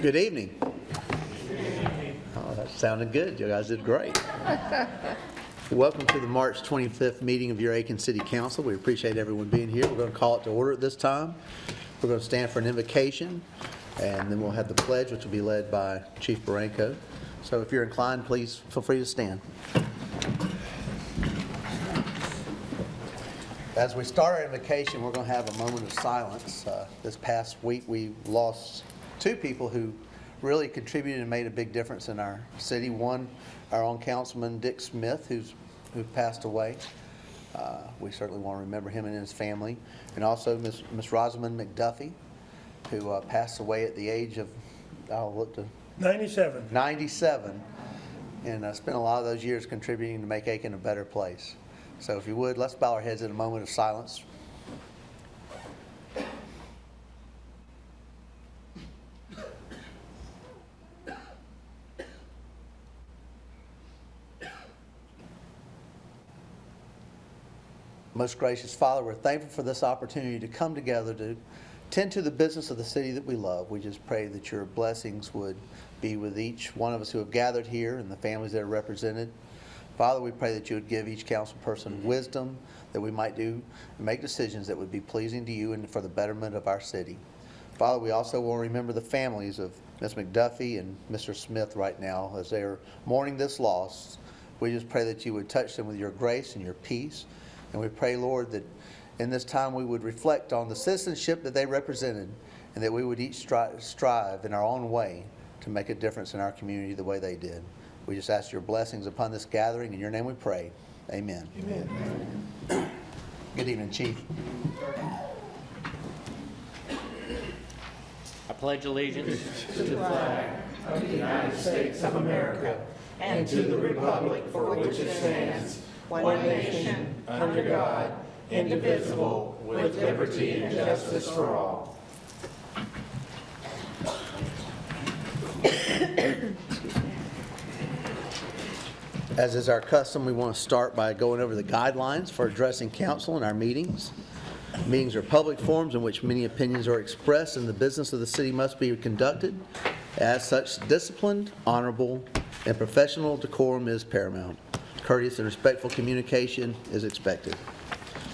Good evening. Oh, that sounded good. You guys did great. Welcome to the March 25th meeting of your Aiken City Council. We appreciate everyone being here. We're going to call it to order at this time. We're going to stand for an invocation, and then we'll have the pledge, which will be led by Chief Barranco. So if you're inclined, please feel free to stand. As we start our invocation, we're going to have a moment of silence. This past week, we lost two people who really contributed and made a big difference in our city. One, our own councilman, Dick Smith, who passed away. We certainly want to remember him and his family. And also Miss Rosamond McDuffie, who passed away at the age of, 97. 97, and spent a lot of those years contributing to make Aiken a better place. So if you would, let's bow our heads in a moment of silence. Most gracious Father, we're thankful for this opportunity to come together to tend to the business of the city that we love. We just pray that your blessings would be with each one of us who have gathered here and the families that are represented. Father, we pray that you would give each council person wisdom that we might do and make decisions that would be pleasing to you and for the betterment of our city. Father, we also will remember the families of Ms. McDuffie and Mr. Smith right now as they are mourning this loss. We just pray that you would touch them with your grace and your peace. And we pray, Lord, that in this time we would reflect on the citizenship that they represented and that we would each strive in our own way to make a difference in our community the way they did. We just ask your blessings upon this gathering. In your name we pray. Amen. Amen. Good evening, Chief. I pledge allegiance to the flag of the United States of America and to the republic for which it stands, one nation, under God, indivisible, with liberty and justice for all. As is our custom, we want to start by going over the guidelines for addressing council in our meetings. Meetings are public forums in which many opinions are expressed, and the business of the city must be conducted. As such, disciplined, honorable, and professional decorum is paramount. Courteous and respectful communication is expected.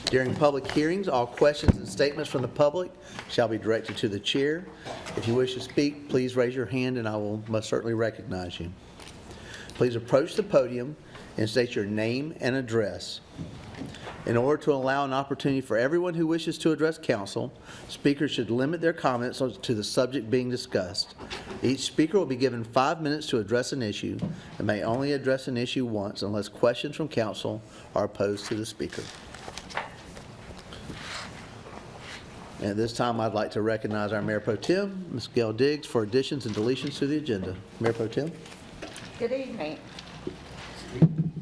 During public hearings, all questions and statements from the public shall be directed to the chair. If you wish to speak, please raise your hand and I will most certainly recognize you. Please approach the podium and state your name and address. In order to allow an opportunity for everyone who wishes to address council, speakers should limit their comments to the subject being discussed. Each speaker will be given 5 minutes to address an issue and may only address an issue once unless questions from council are posed to the speaker. And at this time, I'd like to recognize our Mayor Pro Tem, Ms. Gail Diggs, for additions and deletions to the agenda. Mayor Pro Tem. Good evening.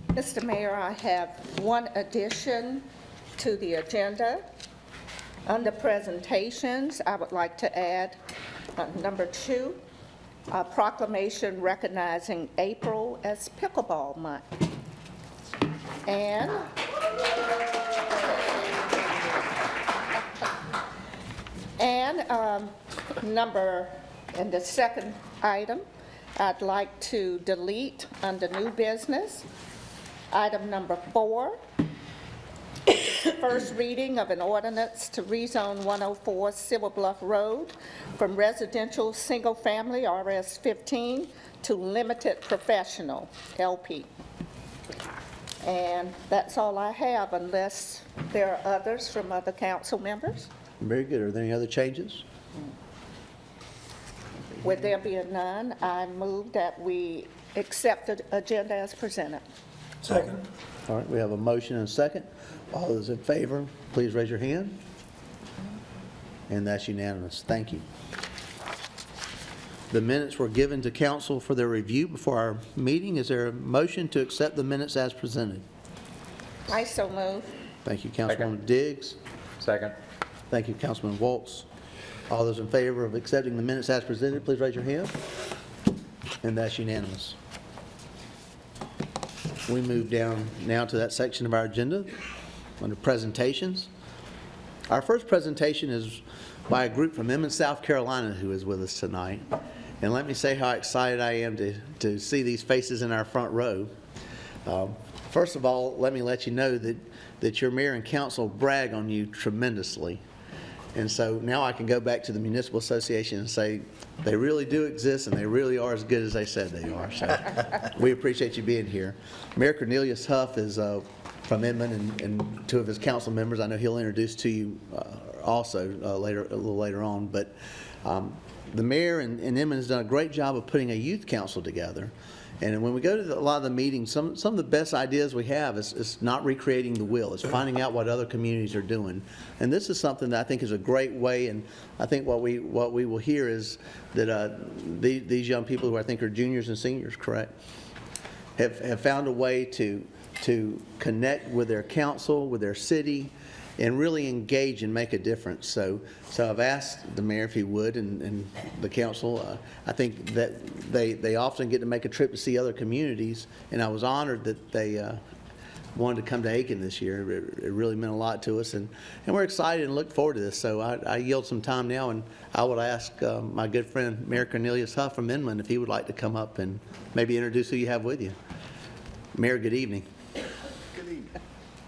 Mr. Mayor, I have one addition to the agenda. Under presentations, I would like to add number 2, a proclamation recognizing April as Pickleball Month. And the second item, I'd like to delete under new business. Item number 4, first reading of an ordinance to rezone 104 Silver Bluff Road from residential single-family RS-15 to limited professional LP. And that's all I have unless there are others from other council members. Very good. Are there any other changes? With there being none, I move that we accept the agenda as presented. Second. All right, we have a motion and a second. All those in favor, please raise your hand. And that's unanimous. Thank you. The minutes were given to council for their review before our meeting. Is there a motion to accept the minutes as presented? I so move. Thank you, Councilwoman Diggs. Second. Thank you, Councilman Waltz. All those in favor of accepting the minutes as presented, please raise your hand. And that's unanimous. We move down now to that section of our agenda under presentations. Our first presentation is by a group from Iman, South Carolina, who is with us tonight. And let me say how excited I am to see these faces in our front row. First of all, let me let you know that your mayor and council brag on you tremendously. And so now I can go back to the Municipal Association and say, they really do exist and they really are as good as they said they are. So we appreciate you being here. Mayor Cornelius Huff is from Iman and two of his council members. I know he'll introduce to you also a little later on. But the mayor and Iman has done a great job of putting a youth council together. And when we go to a lot of the meetings, some of the best ideas we have is not recreating the wheel. It's finding out what other communities are doing. And this is something that I think is a great way. And I think what we will hear is that these young people, who I think are juniors and seniors, correct, have found a way to connect with their council, with their city, and really engage and make a difference. So I've asked the mayor if he would, and the council. I think that they often get to make a trip to see other communities, and I was honored that they wanted to come to Aiken this year. It really meant a lot to us, and we're excited and look forward to this. So I yield some time now, and I would ask my good friend Mayor Cornelius Huff from Inman if he would like to come up and maybe introduce who you have with you. Mayor, good evening.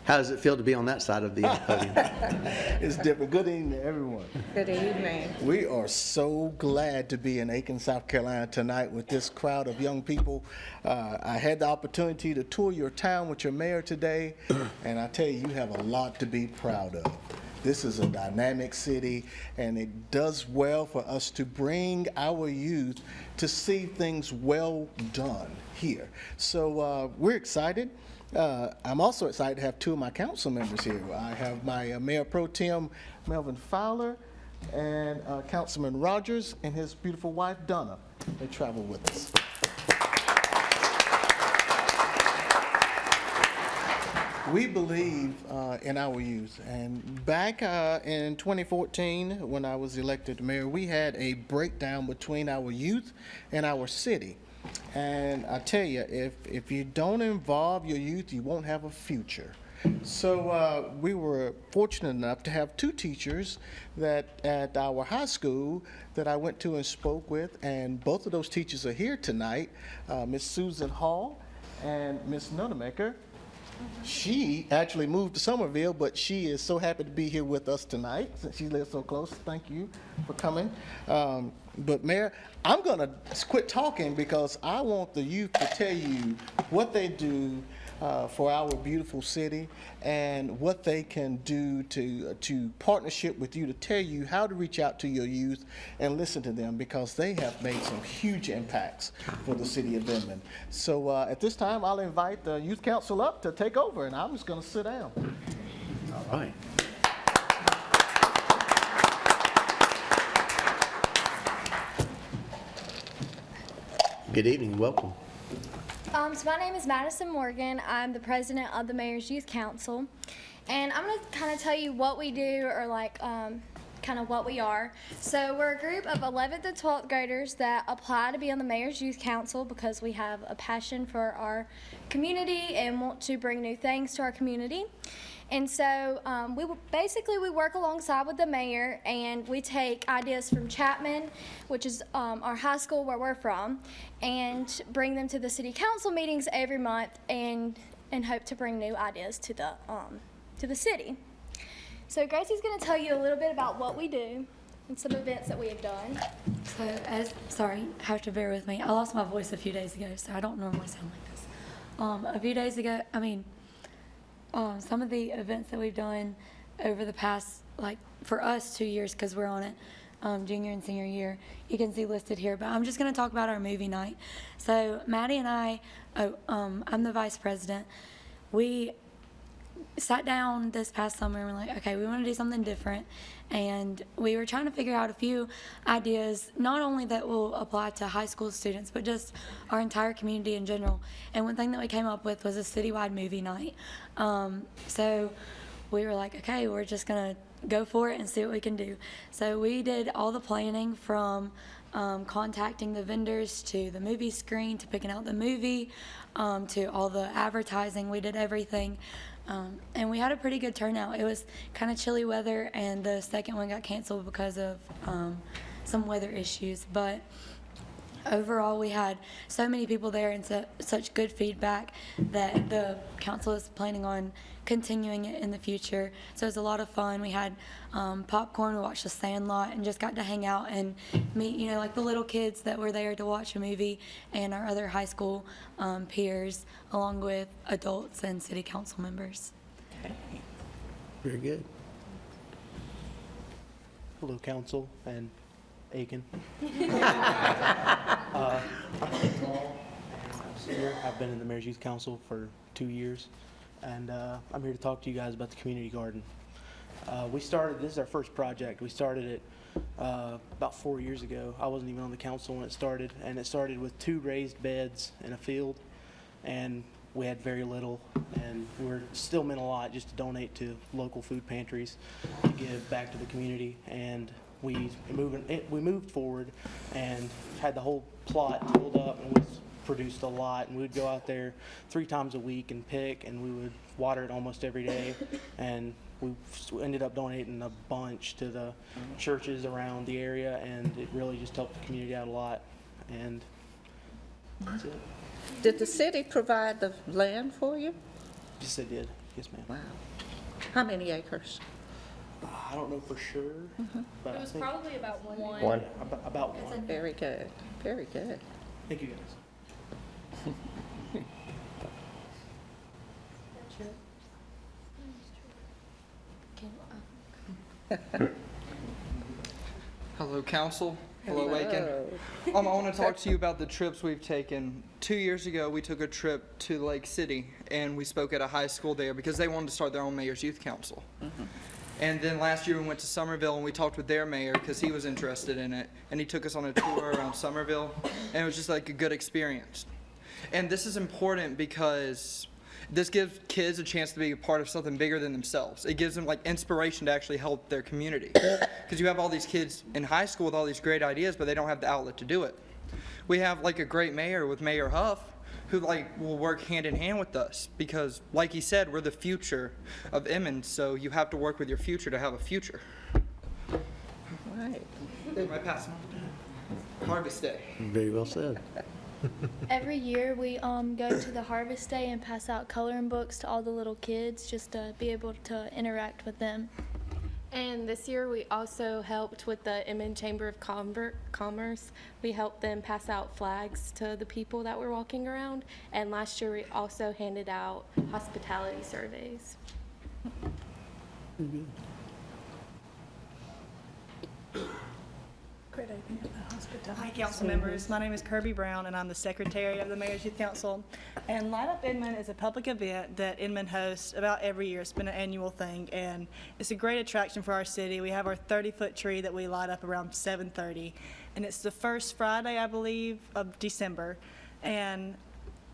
How does it feel to be on that side of the podium? It's different. Good evening to everyone. Good evening. We are so glad to be in Aiken, South Carolina tonight with this crowd of young people. I had the opportunity to tour your town with your mayor today, and I tell you, you have a lot to be proud of. This is a dynamic city, and it does well for us to bring our youth to see things well done here. So we're excited. I'm also excited to have two of my council members here. I have my Mayor Pro Tem, Melvin Fowler, and Councilman Rogers and his beautiful wife, Donna. They travel with us. We believe in our youth, and back in 2014, when I was elected mayor, we had a breakdown between our youth and our city. And I tell you, if you don't involve your youth, you won't have a future. So we were fortunate enough to have two teachers that at our high school that I went to and spoke with, and both of those teachers are here tonight, Miss Susan Hall and Miss Nunemaker. She actually moved to Somerville, but she is so happy to be here with us tonight. She lives so close. Thank you for coming. But Mayor, I'm going to quit talking because I want the youth to tell you what they do for our beautiful city and what they can do to partnership with you to tell you how to reach out to your youth and listen to them, because they have made some huge impacts for the city of Inman. So at this time, I'll invite the youth council up to take over, and I'm just going to sit down. All right. Good evening, welcome. So my name is Madison Morgan. I'm the president of the Mayor's Youth Council, and I'm going to kind of tell you what we do, or like kind of what we are. So we're a group of 11th and 12th graders that apply to be on the Mayor's Youth Council because we have a passion for our community and want to bring new things to our community. And so we work alongside with the mayor, and we take ideas from Chapman, which is our high school where we're from, and bring them to the city council meetings every month, and hope to bring new ideas to the city. So Gracie's going to tell you a little bit about what we do and some events that we have done. So, sorry, have to bear with me. I lost my voice a few days ago, so I don't normally sound like this. A few days ago, some of the events that we've done over the past, for us, 2 years, because we're on it, junior and senior year, you can see listed here, but I'm just going to talk about our movie night. So Maddie and I, I'm the vice president, we sat down this past summer and we're like, okay, we want to do something different, and we were trying to figure out a few ideas, not only that will apply to high school students, but just our entire community in general. And one thing that we came up with was a citywide movie night. So we were like, okay, we're just gonna go for it and see what we can do. So we did all the planning, from contacting the vendors to the movie screen to picking out the movie, to all the advertising. We did everything. And we had a pretty good turnout. It was kind of chilly weather, and the second one got canceled because of some weather issues. But overall, we had so many people there and such good feedback that the council is planning on continuing it in the future. So it was a lot of fun. We had popcorn, we watched The Sandlot, and just got to hang out and meet, like the little kids that were there to watch a movie and our other high school peers, along with adults and city council members. Very good. Hello, council and Aiken. I'm Paul, and I'm senior. I've been in the Mayor's Youth Council for 2 years, and I'm here to talk to you guys about the community garden. This is our first project. We started it about 4 years ago. I wasn't even on the council when it started, and it started with 2 raised beds in a field, and we had very little, and we're still meant a lot just to donate to local food pantries to give back to the community. And we moved forward and had the whole plot tilled up, and we produced a lot. And we would go out there 3 times a week and pick, and we would water it almost every day. And we ended up donating a bunch to the churches around the area, and it really just helped the community out a lot. And that's it. Did the city provide the land for you? Yes, they did. Yes, ma'am. Wow. How many acres? I don't know for sure, but It I was think probably about one. One. about one. Very good, very good. Thank you, guys. Hello, council. Hello, Aiken. I want to talk to you about the trips we've taken. 2 years ago, we took a trip to Lake City, and we spoke at a high school there because they wanted to start their own mayor's youth council. And then last year, we went to Somerville, and we talked with their mayor because he was interested in it, and he took us on a tour around Somerville, and it was just like a good experience. And this is important because this gives kids a chance to be a part of something bigger than themselves. It gives them like inspiration to actually help their community. Because you have all these kids in high school with all these great ideas, but they don't have the outlet to do it. We have like a great mayor with Mayor Huff, who like will work hand in hand with us because, like he said, we're the future of Iman. So you have to work with your future to have a future. Right. Am I passing on? Harvest Day. Very well said. Every year we go to the Harvest Day and pass out coloring books to all the little kids just to be able to interact with them. And this year we also helped with the Iman Chamber of Commerce. We helped them pass out flags to the people that were walking around. And last year we also handed out hospitality surveys. Hi, council members. My name is Kirby Brown, and I'm the secretary of the Mayor's Youth Council. And Light Up Inman is a public event that Inman hosts about every year. It's been an annual thing, and it's a great attraction for our city. We have our 30-foot tree that we light up around 7:30, and it's the first Friday, I believe, of December. And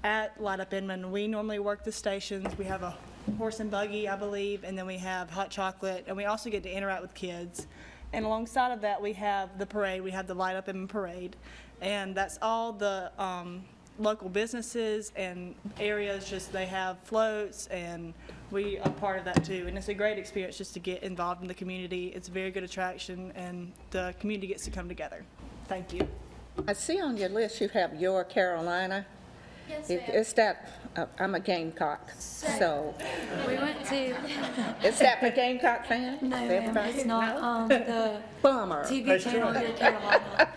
at Light Up Inman, we normally work the stations. We have a horse and buggy, I believe, and then we have hot chocolate, and we also get to interact with kids. And alongside of that, we have the parade. We have the Light Up Inman Parade. And that's all the local businesses and areas, just they have floats, and we are part of that too. And it's a great experience just to get involved in the community. It's a very good attraction, and the community gets to come together. Thank you. I see on your list you have Your Carolina. Yes, ma'am. Is that, I'm a Gamecock, so, We went to, is that the Gamecock fan? no, ma'am, Everybody? it's not, the Bummer. TV channel Your Carolina.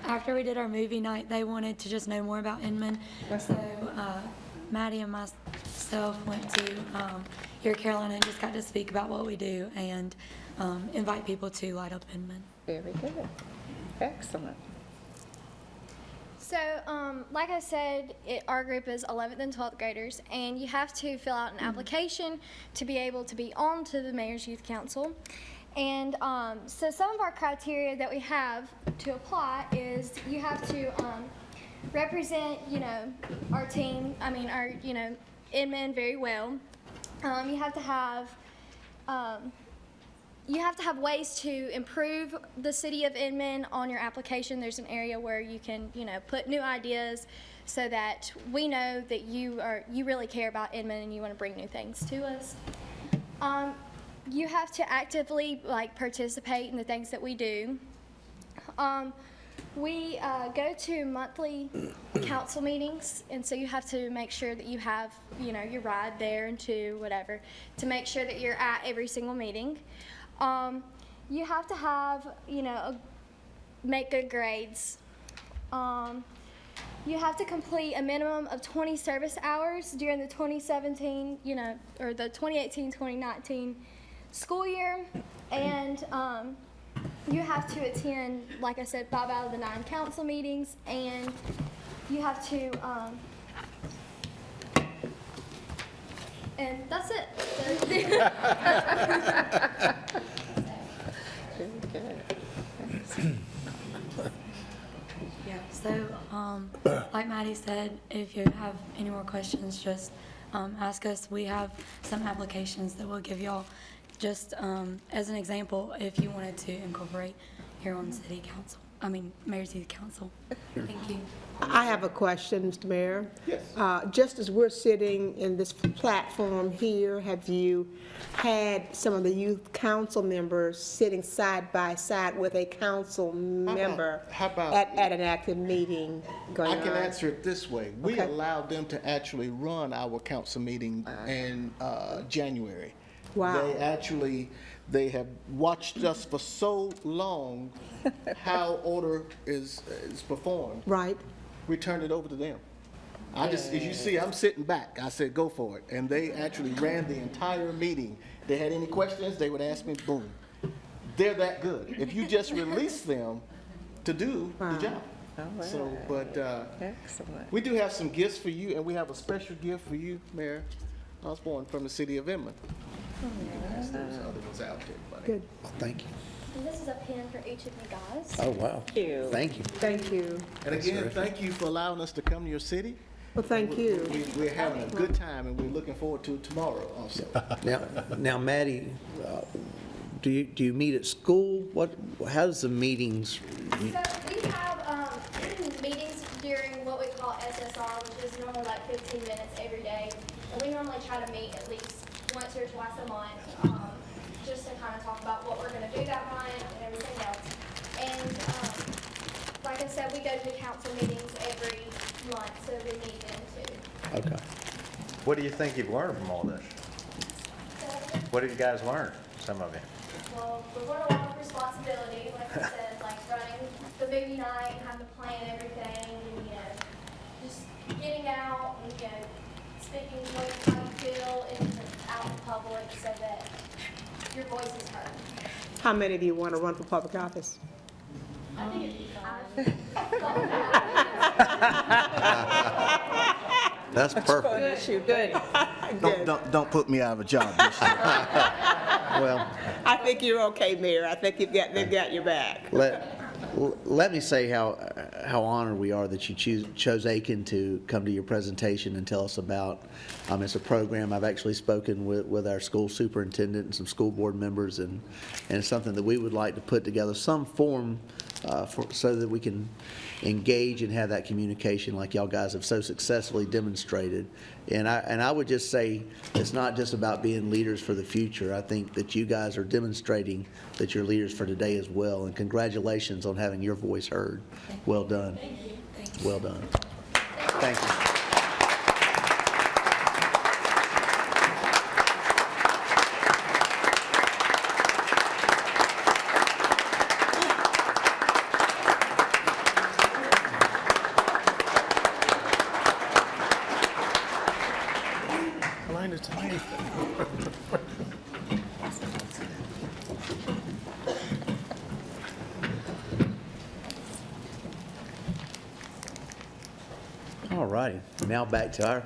After we did our movie night, they wanted to just know more about Inman. So Maddie and myself went to Your Carolina and just got to speak about what we do and invite people to Light Up Inman. Very good. Excellent. So, like I said, our group is 11th and 12th graders, and you have to fill out an application to be able to be on to the Mayor's Youth Council. And so some of our criteria that we have to apply is you have to represent, our team, our, Inman very well. You have to have ways to improve the city of Iman on your application. There's an area where you can, put new ideas so that we know that you really care about Inman and you want to bring new things to us. You have to actively participate in the things that we do. We go to monthly council meetings, and so you have to make sure that you have, your ride there and to whatever, to make sure that you're at every single meeting. You have to have, make good grades. You have to complete a minimum of 20 service hours during the 2017, or the 2018-2019 school year, and you have to attend, like I said, 5 out of the 9 council meetings, and you have to, and that's it. Yeah, so, like Maddie said, if you have any more questions, just ask us. We have some applications that we'll give y'all, just as an example, if you wanted to incorporate here on city council, mayor's youth council. Thank you. I have a question, Mr. Mayor. Yes. Just as we're sitting in this platform here, have you had some of the youth council members sitting side by side with a council member how about- at an active meeting going on? I can answer it this way. We Okay. allowed them to actually run our council meeting in January. Wow. They have watched us for so long how order is performed. Right. We turned it over to them. As you see, I'm sitting back. I said, go for it. And they actually ran the entire meeting. They had any questions, they would ask me, boom. They're that good. If you just release them to do the job. So, but Excellent. we do have some gifts for you, and we have a special gift for you, Mayor Osborne, from the city of Inman. There's those other ones out there, buddy. Good. Thank you. And this is a pen for each of you guys. Oh, wow. Thank you. Thank you. And again, thank you for allowing us to come to your city. Well, thank you. We're having a good time, and we're looking forward to it tomorrow also. Now, Maddie, do you meet at school? How does the meetings? So we have meetings during what we call SSR, which is normally like 15 minutes every day. And we normally try to meet at least once or twice a month, just to kind of talk about what we're going to do that month and everything else. And like I said, we go to council meetings every month, so we meet then too. Okay. What do you think you've learned from all this? What have you guys learned, some of you? Well, we want a lot of responsibility, like I said, like running the movie night, having to plan everything, and, just getting out and, speaking how you feel out in public so that your voice is heard. How many of you want to run for public office? I think it'd be fun. That's perfect. Good. Don't put me out of a job this year. Well, I think you're okay, Mayor. I think they've got your back. let me say how honored we are that you chose Aiken to come to your presentation and tell us about. It's a program. I've actually spoken with our school superintendent and some school board members, and it's something that we would like to put together some form so that we can engage and have that communication like y'all guys have so successfully demonstrated. And I would just say it's not just about being leaders for the future. I think that you guys are demonstrating that you're leaders for today as well. And congratulations on having your voice heard. Well done. Thank you. Thank you. Well done. Thank you. All righty. Now back to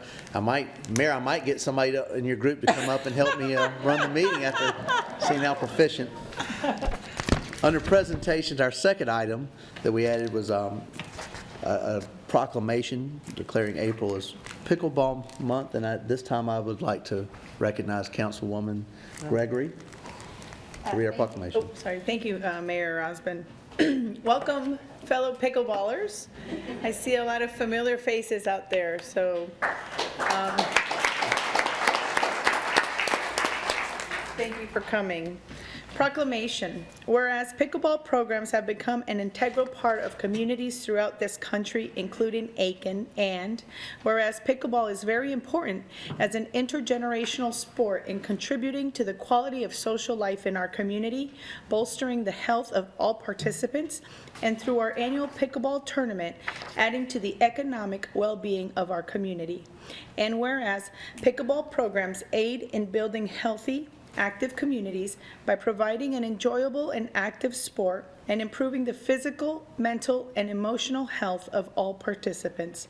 Mayor, I might get somebody in your group to come up and help me run the meeting after seeing how proficient. Under presentations, our second item that we added was a proclamation declaring April as Pickleball Month, and this time I would like to recognize Councilwoman Gregory to read our proclamation. Oh, sorry. Thank you, Mayor Osborne. Welcome, fellow pickleballers. I see a lot of familiar faces out there, so thank you for coming. Proclamation. Whereas pickleball programs have become an integral part of communities throughout this country, including Aiken, and whereas pickleball is very important as an intergenerational sport in contributing to the quality of social life in our community, bolstering the health of all participants, and through our annual pickleball tournament, adding to the economic well-being of our community. And whereas pickleball programs aid in building healthy, active communities by providing an enjoyable and active sport and improving the physical, mental, and emotional health of all participants.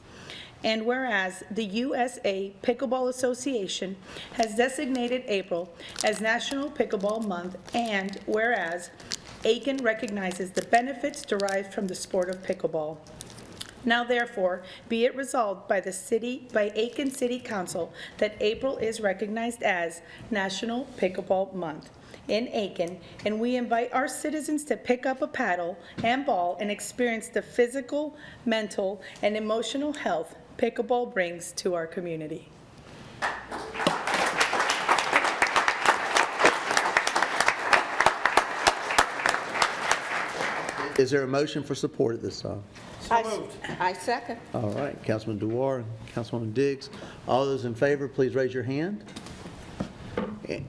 And whereas the USA Pickleball Association has designated April as National Pickleball Month, and whereas Aiken recognizes the benefits derived from the sport of pickleball. Now therefore, be it resolved by Aiken City Council that April is recognized as National Pickleball Month in Aiken, and we invite our citizens to pick up a paddle and ball and experience the physical, mental, and emotional health pickleball brings to our community. Is there a motion for support at this time? I second. All right, Councilman Dewar and Councilwoman Diggs. All those in favor, please raise your hand. And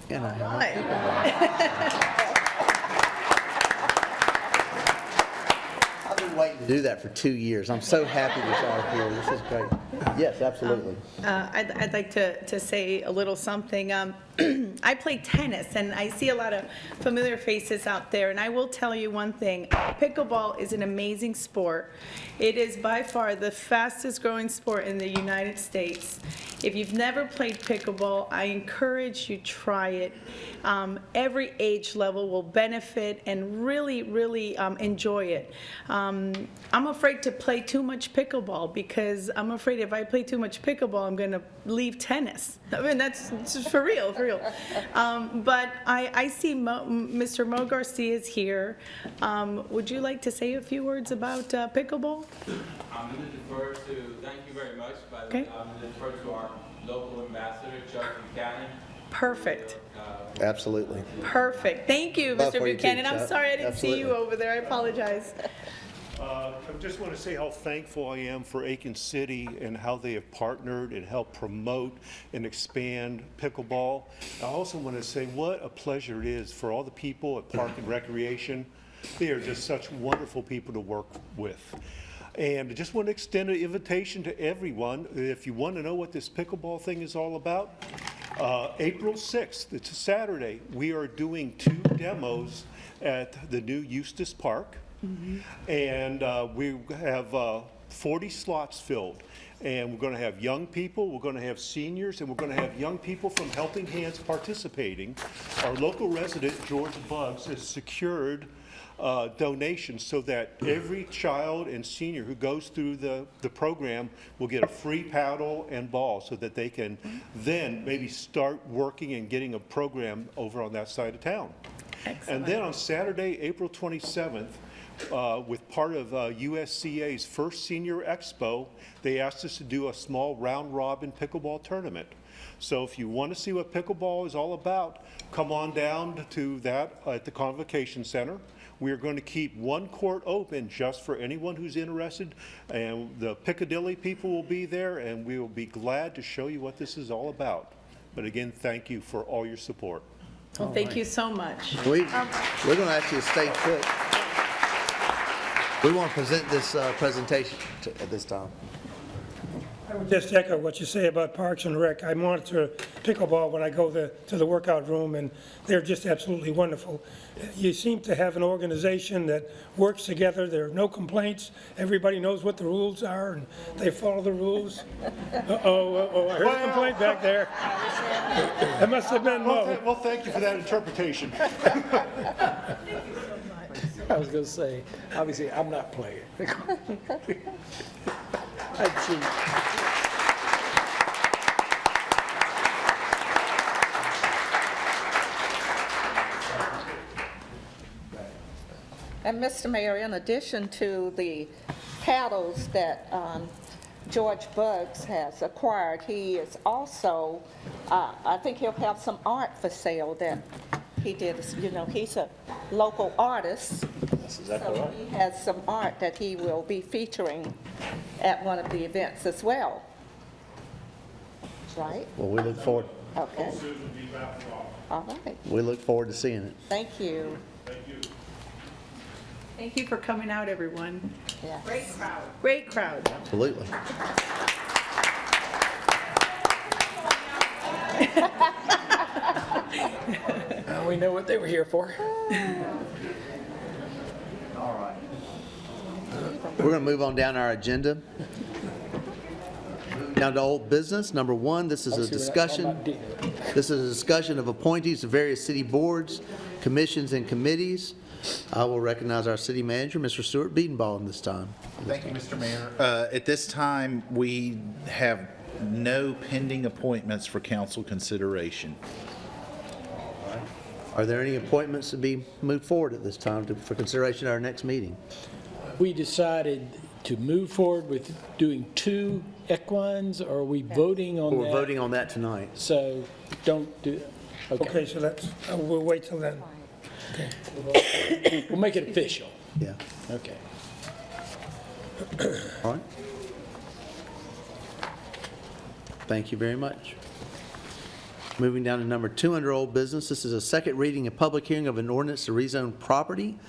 I've been waiting to do that for 2 years. I'm so happy that y'all are here. This is great. Yes, absolutely. I'd like to say a little something. I play tennis, and I see a lot of familiar faces out there, and I will tell you one thing. Pickleball is an amazing sport. It is by far the fastest growing sport in the United States. If you've never played pickleball, I encourage you try it. Every age level will benefit and really, really enjoy it. I'm afraid to play too much pickleball because I'm afraid if I play too much pickleball, I'm going to leave tennis. I mean, that's for real, for real. But I see Mr. Mo Garcia is here. Would you like to say a few words about pickleball? I'm going to defer to, thank you very much, by the Okay. way, I'm going to defer to our local ambassador, Chuck Buchanan. Perfect. Absolutely. Perfect. Thank you, Love Mr. for you too, Buchanan. I'm Chuck. sorry I didn't see you Absolutely. over there. I apologize. I just want to say how thankful I am for Aiken City and how they have partnered and helped promote and expand pickleball. I also want to say what a pleasure it is for all the people at Park and Recreation. They are just such wonderful people to work with. And I just want to extend an invitation to everyone. If you want to know what this pickleball thing is all about, April 6th, it's a Saturday, we are doing 2 demos at the new Eustis Park. And we have 40 slots filled. And we're going to have young people, we're going to have seniors, and we're going to have young people from Helping Hands participating. Our local resident, George Buggs, has secured donations so that every child and senior who goes through the program will get a free paddle and ball so that they can then maybe start working and getting a program over on that side of town. Excellent. And then on Saturday, April 27th, with part of USCA's first senior expo, they asked us to do a small round robin pickleball tournament. So if you want to see what pickleball is all about, come on down to that at the Convocation Center. We are going to keep 1 court open just for anyone who's interested, and the Piccadilly people will be there, and we will be glad to show you what this is all about. But again, thank you for all your support. Well, thank you so much. We're going to ask you to stay put. We want to present this presentation at this time. I would just echo what you say about Parks and Rec. I monitor pickleball when I go to the workout room, and they're just absolutely wonderful. You seem to have an organization that works together. There are no complaints. Everybody knows what the rules are, and they follow the rules. Uh-oh, I heard a complaint back there. That must have been Mo. Well, thank you for that interpretation. I was going to say, obviously, I'm not playing. I'd cheat. And Mr. Mayor, in addition to the paddles that George Buggs has acquired, he is also, I think he'll have some art for sale that he did, he's a local artist. That's exactly So right. he has some art that he will be featuring at one of the events as well. Right? Well, we look forward, Okay. All right. we look forward to seeing it. Thank you. Thank you for coming out, everyone. Yes. Great crowd. Great crowd. Absolutely. We know what they were here for. We're going to move on down our agenda. Down to old business. Number one, this is a discussion. This is a discussion of appointees to various city boards, commissions, and committees. I will recognize our city manager, Mr. Stuart Beedenbaugh, this time. Thank you, Mr. Mayor. At this time, we have no pending appointments for council consideration. Are there any appointments to be moved forward at this time for consideration at our next meeting? We decided to move forward with doing 2 equines, or are we voting on that? We're voting on that tonight. So don't do, Okay, so let's, we'll wait till then. we'll make it official. Yeah. Okay. All right. Thank you very much. Moving down to number 2 under old business, this is a second reading and public hearing of an ordinance to rezone property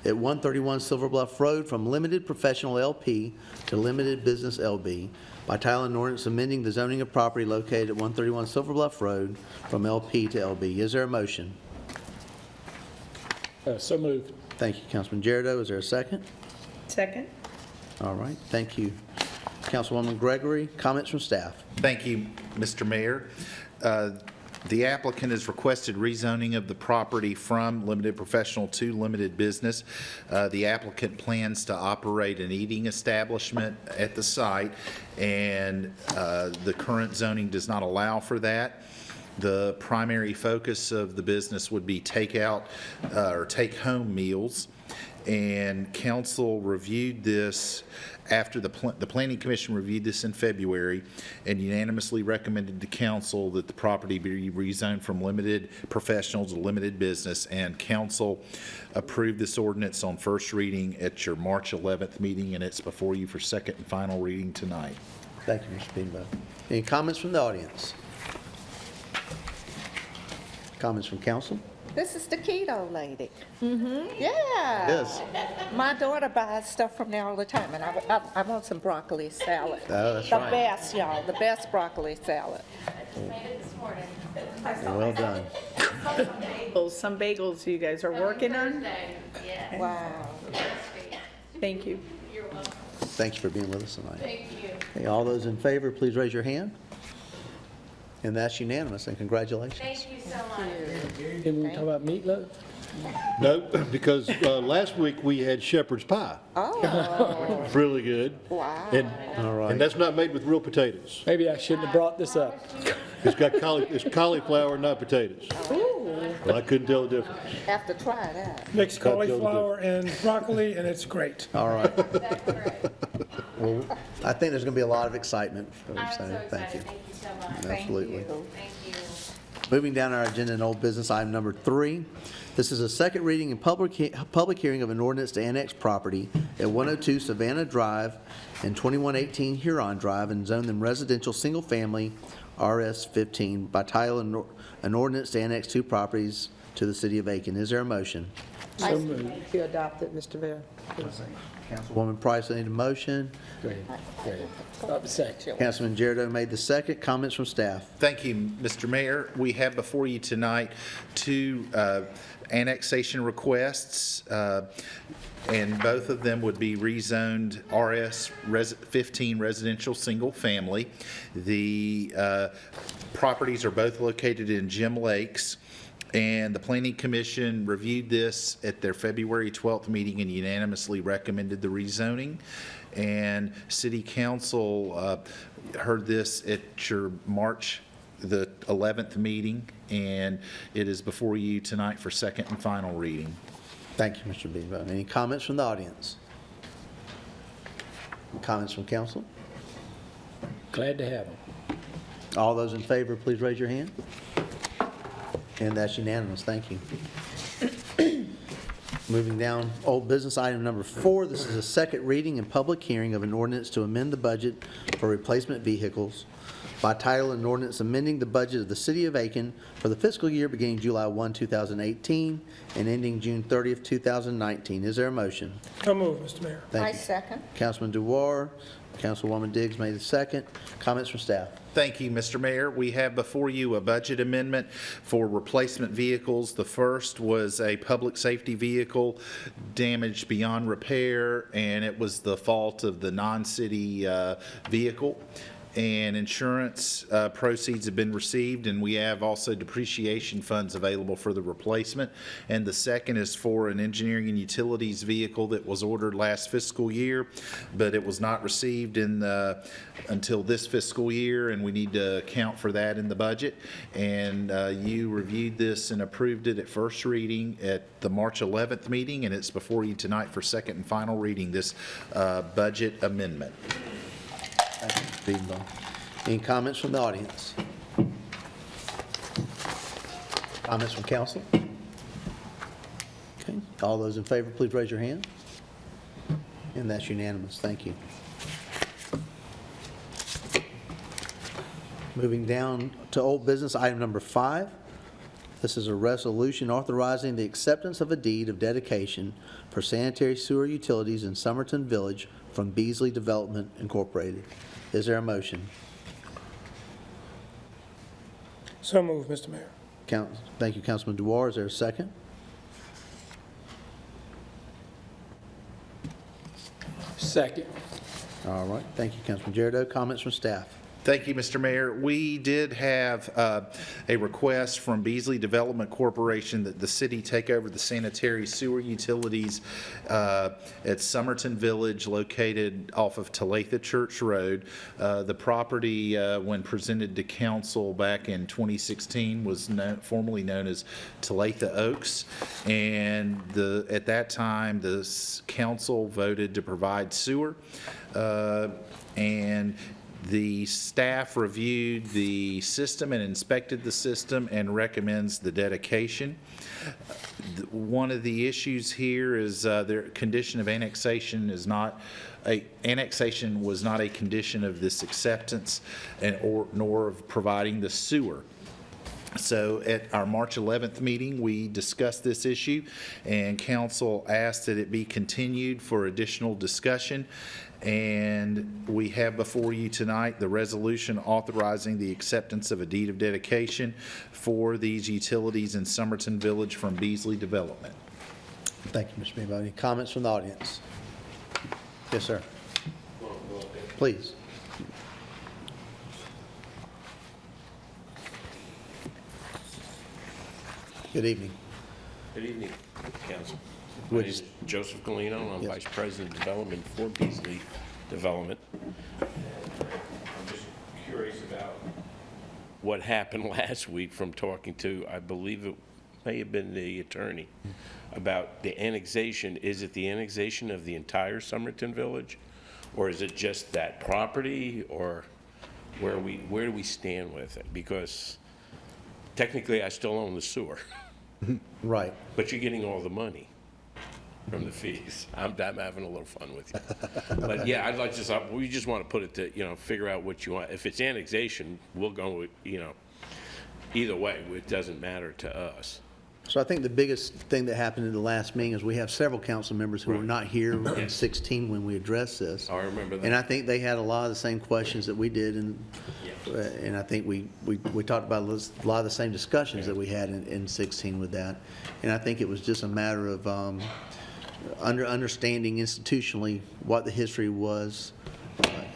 at 131 Silver Bluff Road from Limited Professional LP to Limited Business LB by title and ordinance amending the zoning of property located at 131 Silver Bluff Road from LP to LB. Is there a motion? So moved. Thank you, Councilman Jardo. Is there a second? Second? All right, thank you. Councilwoman Gregory, comments from staff. Thank you, Mr. Mayor. The applicant has requested rezoning of the property from limited professional to limited business. The applicant plans to operate an eating establishment at the site, and the current zoning does not allow for that. The primary focus of the business would be takeout or take-home meals, and council reviewed this after the Planning Commission reviewed this in February and unanimously recommended to council that the property be rezoned from limited professional to limited business, and council approved this ordinance on first reading at your March 11th meeting, and it's before you for second and final reading tonight. Thank you, Mr. Beedenbaugh. Any comments from the audience? Comments from council? This is the keto lady. Yeah. Yes. My daughter buys stuff from there all the time, and I want some broccoli salad. Oh, that's the right. best, y'all, the best broccoli salad. Well done. Some bagels you guys are working on? Wow. Thank you. Thank you for being with us tonight. Thank you. Okay, all those in favor, please raise your hand. And that's unanimous, and congratulations. Thank you so much. Did we talk about meatloaf? No, because last week we had shepherd's pie. Oh, Really good. wow. And, All right. and that's not made with real potatoes. Maybe I shouldn't have brought this up. It's got it's cauliflower, not potatoes. Ooh, Well, I couldn't tell the difference. have to try that. Mix cauliflower and broccoli, and it's great. All right. That's correct. Well, I think there's going to be a lot of excitement. I'm so Thank excited. you. Thank you so much. Absolutely. Thank you. Moving down our agenda in old business, item number 3. This is a second reading and public hearing of an ordinance to annex property at 102 Savannah Drive and 2118 Huron Drive and zone them residential single-family RS-15 by title and an ordinance to annex 2 properties to the city of Aiken. Is there a motion? So moved. You adopted, Mr. Mayor. Councilwoman Price, I need a motion. Go ahead. Go ahead. Stop a second. Councilman Jardo made the second. Comments from staff? Thank you, Mr. Mayor. We have before you tonight 2 annexation requests, and both of them would be rezoned RS-15 residential single family. The properties are both located in Gem Lakes, and the Planning Commission reviewed this at their February 12th meeting and unanimously recommended the rezoning. And City Council heard this at your March the 11th meeting, and it is before you tonight for second and final reading. Thank you, Mr. Beedenbaugh. Any comments from the audience? Comments from council? Glad to have them. All those in favor, please raise your hand. And that's unanimous, thank you. Moving down, old business item number 4, this is a second reading and public hearing of an ordinance to amend the budget for replacement vehicles by title, an ordinance amending the budget of the City of Aiken for the fiscal year beginning July 1, 2018 and ending June 30th, 2019. Is there a motion? So moved, Mr. Mayor. Thank I you. second. Councilman Duar, Councilwoman Diggs made the second. Comments from staff? Thank you, Mr. Mayor. We have before you a budget amendment for replacement vehicles. The first was a public safety vehicle damaged beyond repair, and it was the fault of the non-city vehicle. And insurance proceeds have been received, and we have also depreciation funds available for the replacement. And the second is for an engineering and utilities vehicle that was ordered last fiscal year, but it was not received until this fiscal year, and we need to account for that in the budget. And you reviewed this and approved it at first reading at the March 11th meeting, and it's before you tonight for second and final reading, this budget amendment. Any comments from the audience? Comments from council? Okay, all those in favor, please raise your hand. And that's unanimous, thank you. Moving down to old business, item number 5. This is a resolution authorizing the acceptance of a deed of dedication for sanitary sewer utilities in Somerton Village from Beasley Development Incorporated. Is there a motion? So moved, Mr. Mayor. Thank you, Councilman Duar. Is there a second? Second. All right, thank you, Councilman Jericho. Comments from staff? Thank you, Mr. Mayor. We did have a request from Beasley Development Corporation that the city take over the sanitary sewer utilities at Somerton Village, located off of Talitha Church Road. The property, when presented to council back in 2016, was formerly known as Talitha Oaks. And at that time, the council voted to provide sewer. And the staff reviewed the system and inspected the system and recommends the dedication. One of the issues here is their condition of annexation is not annexation was not a condition of this acceptance nor of providing the sewer. So at our March 11th meeting, we discussed this issue, and council asked that it be continued for additional discussion. And we have before you tonight the resolution authorizing the acceptance of a deed of dedication for these utilities in Somerton Village from Beasley Development. Thank you, Mr. Beebo. Any comments from the audience? Yes, sir. Please. Good evening. Good evening, Council. My name is Joseph Galino. I'm Vice President of Development for Beasley Development. I'm just curious about what happened last week from talking to, I believe it may have been the attorney, about the annexation. Is it the annexation of the entire Somerton Village? Or is it just that property? Or where do we stand with it? Because technically I still own the sewer. Right. But you're getting all the money from the fees. I'm having a little fun with you. But yeah, I'd like to, we just want to put it to, figure out what you want. If it's annexation, we'll go with, either way, it doesn't matter to us. So I think the biggest thing that happened in the last meeting is we have several council members who were not here in 16 when we addressed this. I remember that. And I think they had a lot of the same questions that we did, and I think we talked about a lot of the same discussions that we had in 16 with that. And I think it was just a matter of understanding institutionally what the history was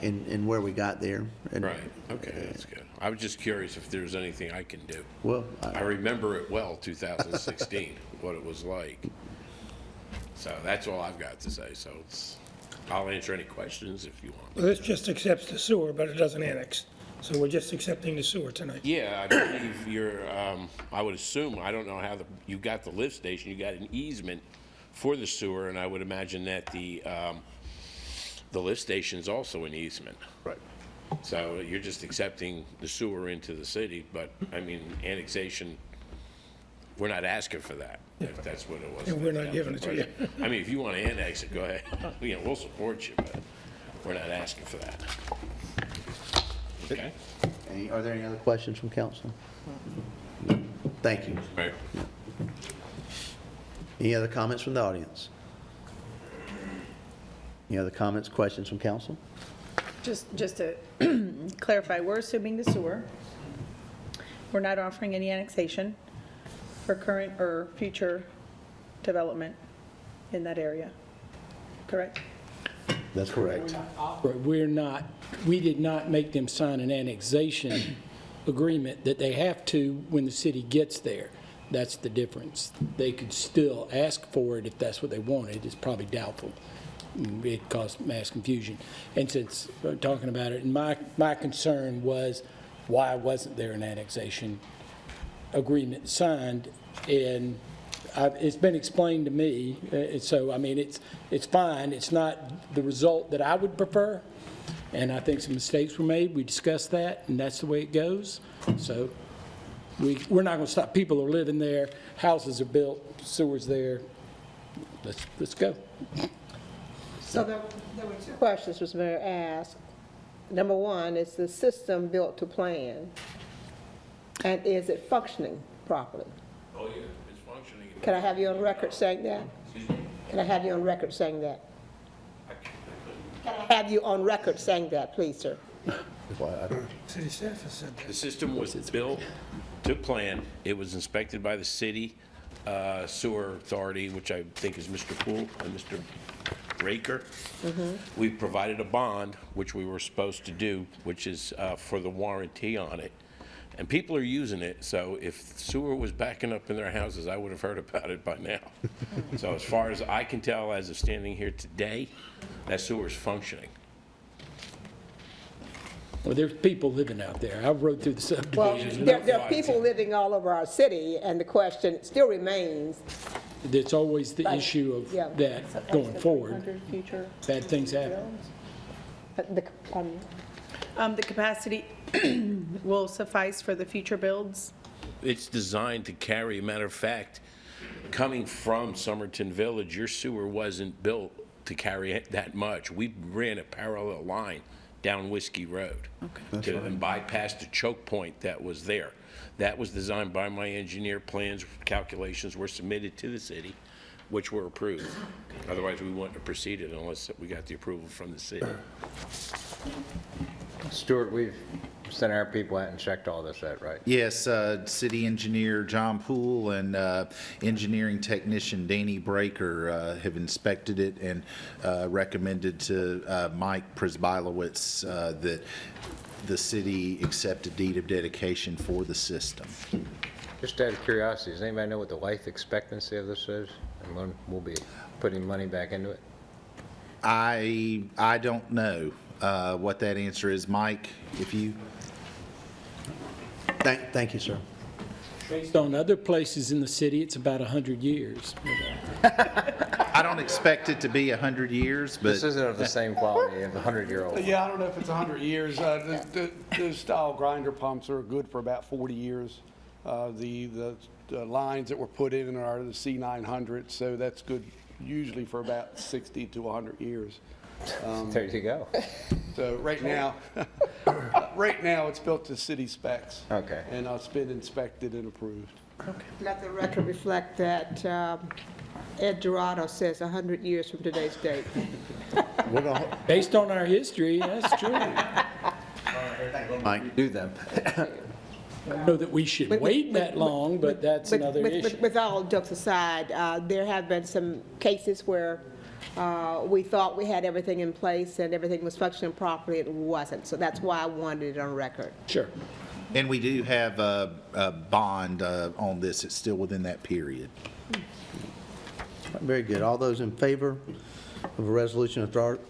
and where we got there. And, right. Okay, that's good. I was just curious if there's anything I can do. Well, I remember it well, 2016, what it was like. So that's all I've got to say. So I'll answer any questions if you want. Well, this just accepts the sewer, but it doesn't annex. So we're just accepting the sewer tonight. Yeah, I believe you're, I would assume, I don't know how you got the lift station, you got an easement for the sewer, and I would imagine that the lift station's also an easement. Right. So you're just accepting the sewer into the city, but I mean, annexation, We're not asking for that, if that's what it was. And we're not giving it to you. I mean, if you want to annex it, go ahead. You know, we'll support you, but we're not asking for that. Okay? Are there any other questions from council? Thank you. Right. Any other comments from the audience? Any other comments, questions from council? Just to clarify, we're assuming the sewer. We're not offering any annexation for current or future development in that area, correct? That's correct. We did not make them sign an annexation agreement that they have to when the city gets there. That's the difference. They could still ask for it if that's what they wanted. It's probably doubtful. It caused mass confusion. And since we're talking about it, and my concern was, why wasn't there an annexation agreement signed? And it's been explained to me, so I mean, it's fine. It's not the result that I would prefer, and I think some mistakes were made. We discussed that, and that's the way it goes. So we're not going to stop. People are living there, houses are built, sewers there. Let's go. So there were two questions Mr. Mayor asked. Number one, is the system built to plan? And is it functioning properly? Oh, yeah, it's functioning. Can I have you on record saying that? Can I have you on record saying that? Can I have you on record saying that, please, sir? City staff has said that. The system was built to plan. It was inspected by the city sewer authority, which I think is Mr. Poole and Mr. Raker. We provided a bond, which we were supposed to do, which is for the warranty on it. And people are using it, so if sewer was backing up in their houses, I would have heard about it by now. So as far as I can tell, as of standing here today, that sewer is functioning. Well, there's people living out there. I've rode through the Well, subdivision. there are people living all over our city, and the question still remains. It's always the issue of Yeah. that going forward. Future Bad things happen. The capacity will suffice for the future builds? It's designed to carry, matter of fact, coming from Somerton Village, your sewer wasn't built to carry it that much. We ran a parallel line down Whiskey Road and bypassed the choke point that was there. That was designed by my engineer. Plans, calculations were submitted to the city, which were approved. Otherwise, we wouldn't have proceeded unless we got the approval from the city. Stuart, we've sent our people out and checked all this out, right? Yes, city engineer John Poole and engineering technician Danny Breaker have inspected it and recommended to Mike Przybylowicz that the city accept a deed of dedication for the system. Just out of curiosity, does anybody know what the life expectancy of this is? And when we'll be putting money back into it? I don't know what that answer is. Mike, if you... Thank you, sir. Based on other places in the city, it's about 100 years. I don't expect it to be 100 years, but... This isn't of the same quality of the 100-year-old. Yeah, I don't know if it's 100 years. The style grinder pumps are good for about 40 years. The lines that were put in are the C900, so that's good usually for about 60 to 100 years. There you go. So right now it's built to city specs. Okay. And it's been inspected and approved. Let the record reflect that Ed Dorado says 100 years from today's date. Based on our history, that's true. Mike, do them. I don't know that we should wait that long, but that's another issue. With all jokes aside, there have been some cases where we thought we had everything in place and everything was functioning properly. It wasn't. So that's why I wanted it on record. Sure. And we do have a bond on this. It's still within that period. very good. All those in favor of a resolution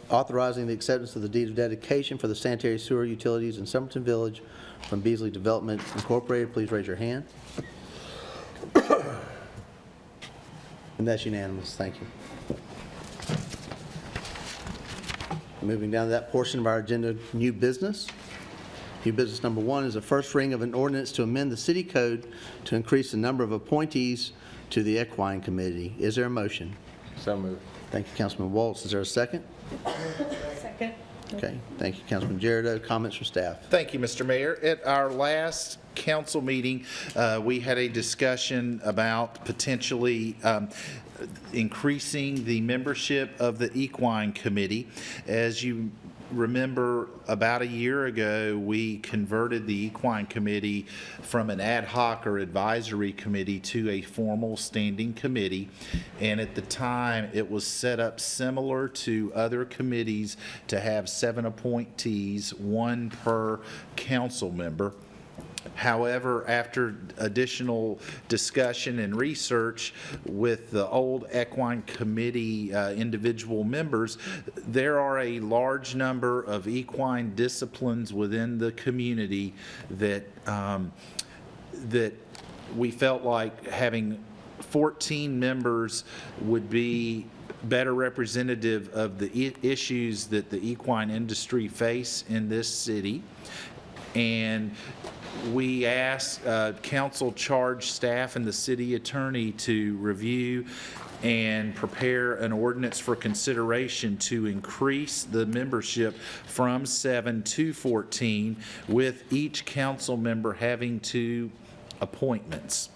authorizing the acceptance of the deed of dedication for the sanitary sewer utilities in Somerton Village from Beasley Development Incorporated, please raise your hand. And that's unanimous. Thank you. Moving down to that portion of our agenda, new business. New business number 1 is a first reading of an ordinance to amend the city code to increase the number of appointees to the Equine Committee. Is there a motion? So moved. Thank you, Councilman Waltz. Is there a second? Second. Okay, thank you, Councilman Jericho. Comments from staff? Thank you, Mr. Mayor. At our last council meeting, we had a discussion about potentially increasing the membership of the Equine Committee. As you remember, about a year ago, we converted the Equine Committee from an ad hoc or advisory committee to a formal standing committee. And at the time, it was set up similar to other committees to have 7 appointees, 1 per council member. However, after additional discussion and research with the old Equine Committee individual members, there are a large number of equine disciplines within the community that that we felt like having 14 members would be better representative of the issues that the equine industry face in this city. And we asked council charge staff and the city attorney to review and prepare an ordinance for consideration to increase the membership from 7 to 14, with each council member having 2 appointments.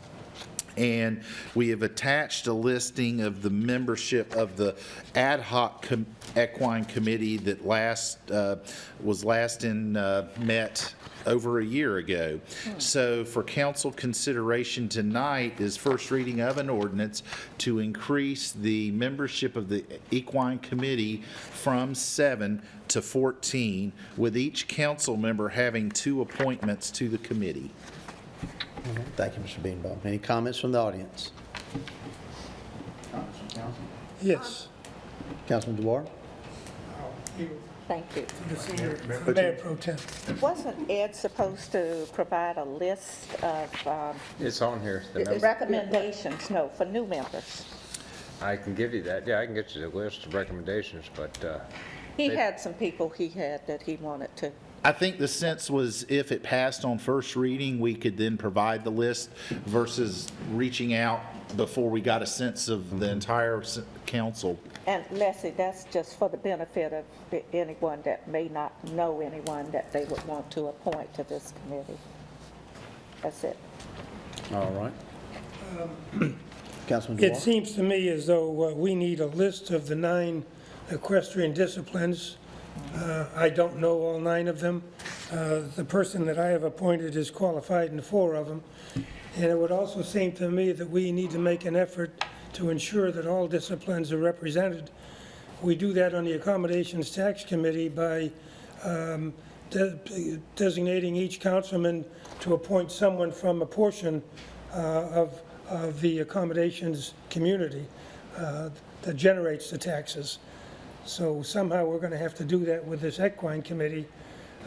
And we have attached a listing of the membership of the ad hoc equine committee that was last met over a year ago. So for council consideration tonight is first reading of an ordinance to increase the membership of the Equine Committee from 7 to 14, with each council member having 2 appointments to the committee. Thank you, Mr. Beanbaum. Any comments from the audience? Yes. Councilman DeWar? Thank you. Mayor Pro Tem. Wasn't Ed supposed to provide a list of It's on here. The number. recommendations, no, for new members? I can give you that. Yeah, I can get you the list of recommendations, but He had some people he had that he wanted to. I think the sense was if it passed on first reading, we could then provide the list versus reaching out before we got a sense of the entire council. And Leslie, that's just for the benefit of anyone that may not know anyone that they would want to appoint to this committee. That's it. All right. Councilman DeWar? It seems to me as though we need a list of the 9 equestrian disciplines. I don't know all 9 of them. The person that I have appointed is qualified in 4 of them. And it would also seem to me that we need to make an effort to ensure that all disciplines are represented. We do that on the Accommodations Tax Committee by designating each councilman to appoint someone from a portion of the accommodations community that generates the taxes. So somehow we're going to have to do that with this Equine Committee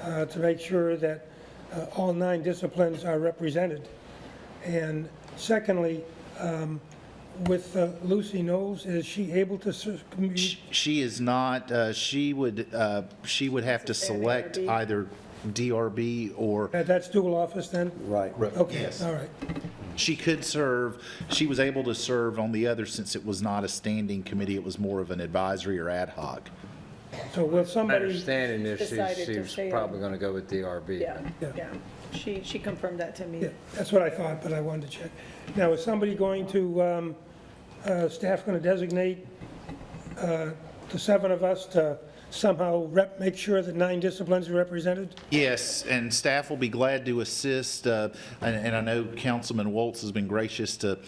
to make sure that all 9 disciplines are represented. And secondly, with Lucy Knowles, is she able to serve? She is not. She would have to select either DRB or. That's dual office then? Right. Okay, Yes. all right. She could serve, she was able to serve on the other since it was not a standing committee, it was more of an advisory or ad hoc. So will my somebody? understanding is decided to she's stay on. probably going to go with DRB. Yeah, yeah. She confirmed that to me. Yeah, that's what I thought, but I wanted to check. Now, is somebody going to, staff going to designate the 7 of us to somehow make sure that 9 disciplines are represented? Yes, and staff will be glad to assist, and I know Councilman Waltz has been gracious to,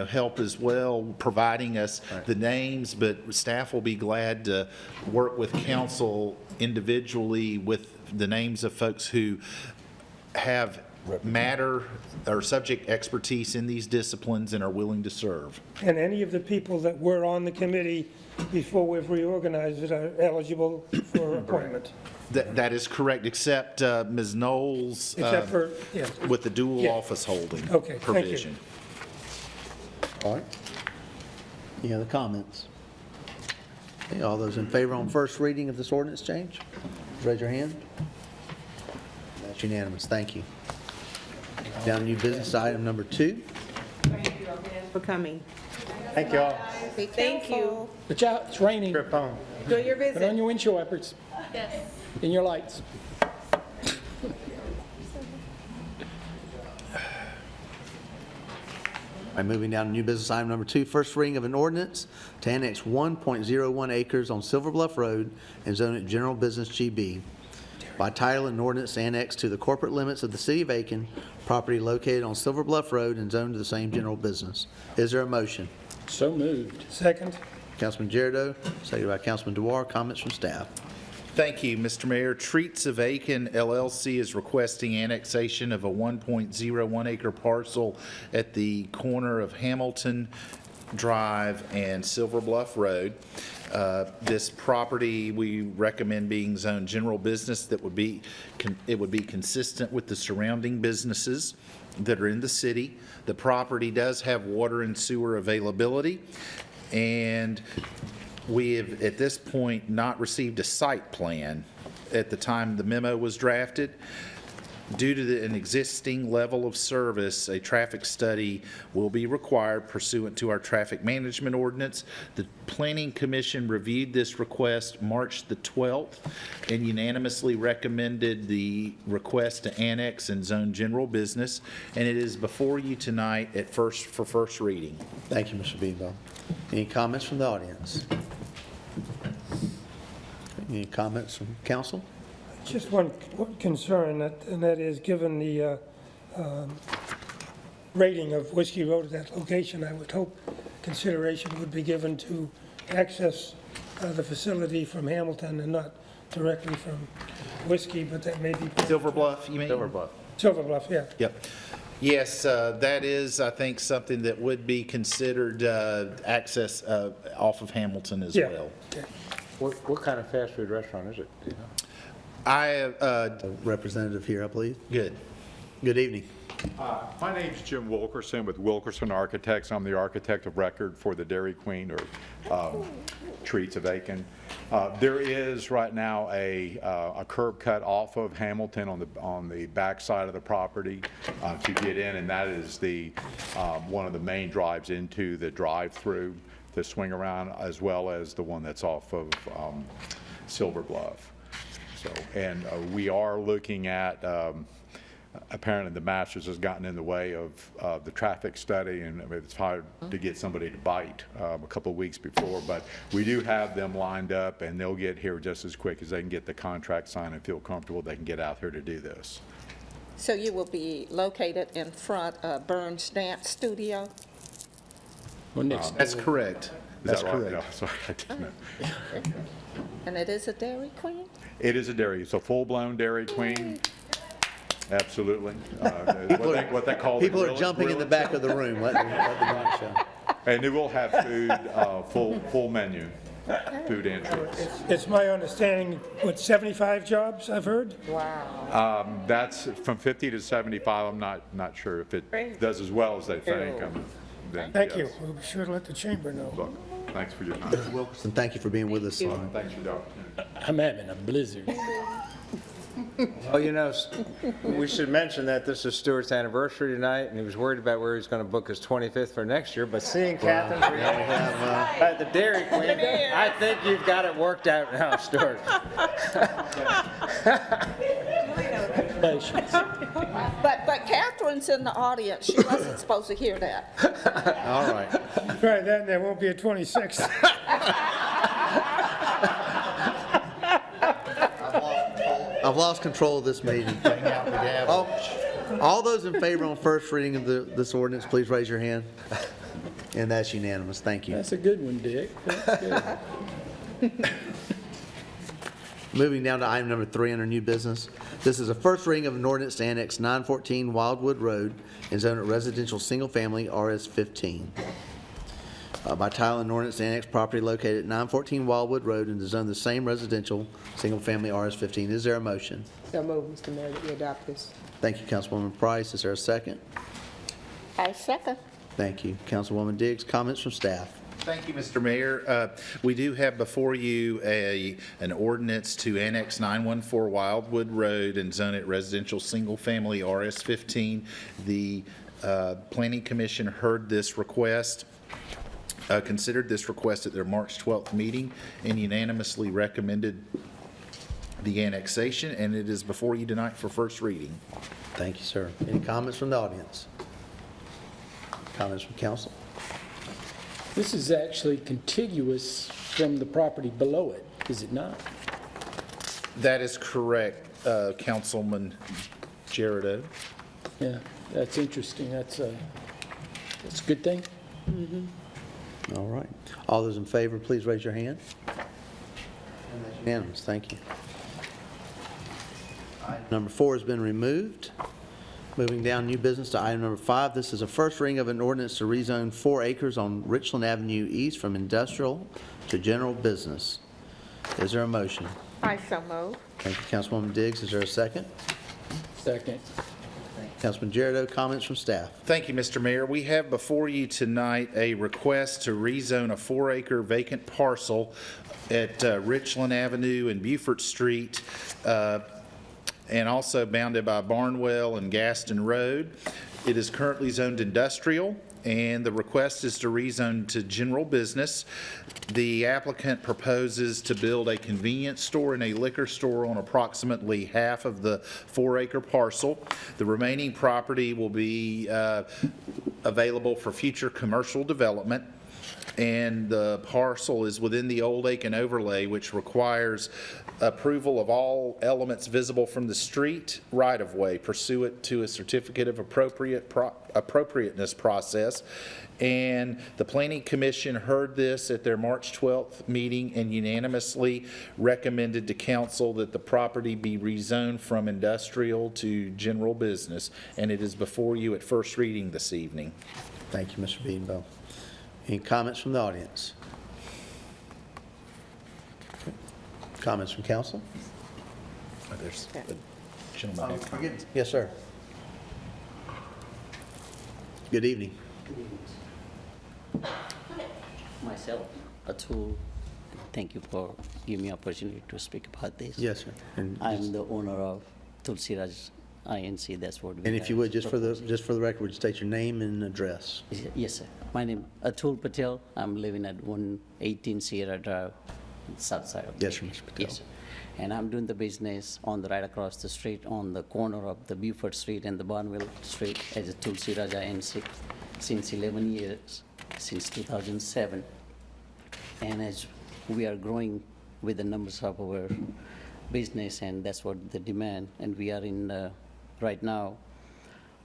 help as well, providing us the names, but staff will be glad to work with council individually with the names of folks who have matter or subject expertise in these disciplines and are willing to serve. And any of the people that were on the committee before we've reorganized it are eligible for appointment? That is correct, except Ms. Knowles. Except for, yeah. With the dual Yeah. office holding Okay, thank you. provision. All right. Any other comments? Okay, all those in favor on first reading of this ordinance change, raise your hand. That's That's unanimous. Thank you. Down to new business item number 2. For coming. Thank you all. Be Thank you. careful. Watch out, it's raining. Enjoy your Put on visit. your windshield wipers Yes. and your lights. All right, moving down to new business item number 2, first reading of an ordinance to annex 1.01 acres on Silver Bluff Road and zone it general business GB. By title, an ordinance to annex to the corporate limits of the city of Aiken, property located on Silver Bluff Road and zoned to the same general business. Is there a motion? So moved. Second. Councilman Jericho, seconded by Councilman Dewar. Comments from staff. Thank you, Mr. Mayor. Treats of Aiken LLC is requesting annexation of a 1.01 acre parcel at the corner of Hamilton Drive and Silver Bluff Road. This property, we recommend being zoned general business. It would be consistent with the surrounding businesses that are in the city. The property does have water and sewer availability, and we have, at this point, not received a site plan at the time the memo was drafted. Due to an existing level of service, a traffic study will be required pursuant to our traffic management ordinance. The Planning Commission reviewed this request March the 12th and unanimously recommended the request to annex and zone general business, and it is before you tonight for first reading. Thank you, Mr. Beanbaum. Any comments from the audience? Any comments from council? Just one concern, and that is, given the rating of Whiskey Road at that location, I would hope consideration would be given to access the facility from Hamilton and not directly from Whiskey, but that may be... Silver Bluff, you mean? Silver Bluff. Silver Bluff, yeah. Yep. Yes, that is, I think, something that would be considered access off of Hamilton as Yeah. well. Yeah. What kind of fast food restaurant is it? Do you know? A representative here, I believe. Good. Good evening. My name's Jim Wilkerson with Wilkerson Architects. I'm the architect of record for the Dairy Queen, or Treats of Aiken. There is right now a curb cut off of Hamilton on the back side of the property to get in, and that is the one of the main drives into the drive-through, the swing around, as well as the one that's off of Silver Bluff. So, and we are looking at, apparently the Masters has gotten in the way of the traffic study, and it's hard to get somebody to bite a couple of weeks before, but we do have them lined up, and they'll get here just as quick as they can get the contract signed and feel comfortable they can get out here to do this. So you will be located in front of Burns Dance Studio? That's correct. Is That's that right? correct. No, sorry, I didn't know. And it is a Dairy Queen? It is a dairy. It's a full-blown Dairy Queen. Absolutely. What they call the People are grill- jumping in the back of the room. Let the mic show. And it will have food, full menu, food and drinks. It's my understanding, 75 jobs, I've heard? Wow. That's from 50 to 75. I'm not sure if it does as well as they think. Then Thank you. yes. We'll be sure to let the chamber know. Look, thanks for your time. Mr. Wilkerson, thank you for being with us. Thanks for the opportunity. I'm having a blizzard. Oh, you know, we should mention that this is Stuart's anniversary tonight, and he was worried about where he's going to book his 25th for next year, but seeing Catherine's at the Dairy Queen, I think you've got it worked out now, Stuart. But Catherine's in the audience. She wasn't supposed to hear that. All right. Try that, and there won't be a 26th. I've lost control of this meeting. All those in favor on first reading of this ordinance, please raise your hand. And that's unanimous. Thank you. That's a good one, Dick. That's good. Moving down to item number 3 under new business. This is a first reading of an ordinance to annex 914 Wildwood Road and zone it residential single-family RS-15. By title, an ordinance to annex property located at 914 Wildwood Road and to zone the same residential single-family RS-15. Is there a motion? So move, Mr. Mayor, that we adopt this. Thank you, Councilwoman Price. Is there a second? I second. Thank you. Councilwoman Diggs, comments from staff? Thank you, Mr. Mayor. We do have before you an ordinance to annex 914 Wildwood Road and zone it residential single-family RS15. The Planning Commission heard this request, considered this request at their March 12th meeting, and unanimously recommended the annexation, and it is before you tonight for first reading. Thank you, sir. Any comments from the audience? Comments from council? This is actually contiguous from the property below it, is it not? That is correct, Councilman Gerardo. Yeah, that's interesting. That's a good thing. All right. All those in favor, please raise your hand. And that's unanimous. Thank you. Item number 4 has been removed. Moving down, new business to item number 5. This is a first reading of an ordinance to rezone 4 acres on Richland Avenue East from industrial to general business. Is there a motion? I so move. Thank you, Councilwoman Diggs. Is there a second? Second. Councilman Gerardo, comments from staff. Thank you, Mr. Mayor. We have before you tonight a request to rezone a 4-acre vacant parcel at Richland Avenue and Beaufort Street, and also bounded by Barnwell and Gaston Road. It is currently zoned industrial, and the request is to rezone to general business. The applicant proposes to build a convenience store and a liquor store on approximately half of the 4-acre parcel. The remaining property will be available for future commercial development, and the parcel is within the Old Aiken overlay, which requires approval of all elements visible from the street right-of-way pursuant to a certificate of appropriateness process. And the Planning Commission heard this at their March 12th meeting and unanimously recommended to council that the property be rezoned from industrial to general business, and it is before you at first reading this evening. Thank you, Mr. Beedenbow. Any comments from the audience? Comments from council? Oh, there's a gentleman. Yes, sir. Good evening. Myself, Atul, thank you for giving me opportunity to speak about this. Yes, sir. And I'm the owner of Tulsi Raj INC, that's what we And if you are would, just for the record, would you state your name and address? Yes, sir. My name Atul Patel. I'm living at 118 Sierra Drive, south side of Yes, sir, Mr. Patel. Yes, sir. And I'm doing the business on the right across the street on the corner of the Beaufort Street and the Barnwell Street as a Tulsi Raj INC since 11 years, since 2007. And as we are growing with the numbers of our business, and that's what the demand, and we are in right now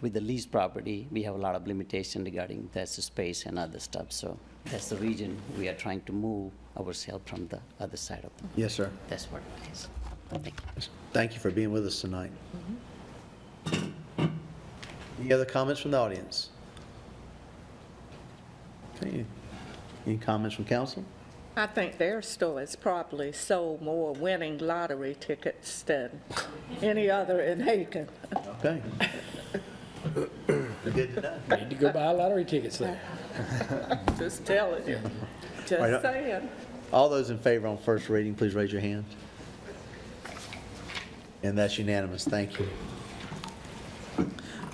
with the lease property, we have a lot of limitation regarding that space and other stuff. So that's the reason we are trying to move ourselves from the other side of the. Yes, sir. That's what it is. Thank you. Thank you for being with us tonight. Any other comments from the audience? Okay. Any comments from council? I think their store has probably sold more winning lottery tickets than any other in Aiken. Okay. Good to know. Need to go buy lottery tickets there. Just telling you. Just All right. saying. All those in favor on first reading, please raise your hand. And that's unanimous. Thank you.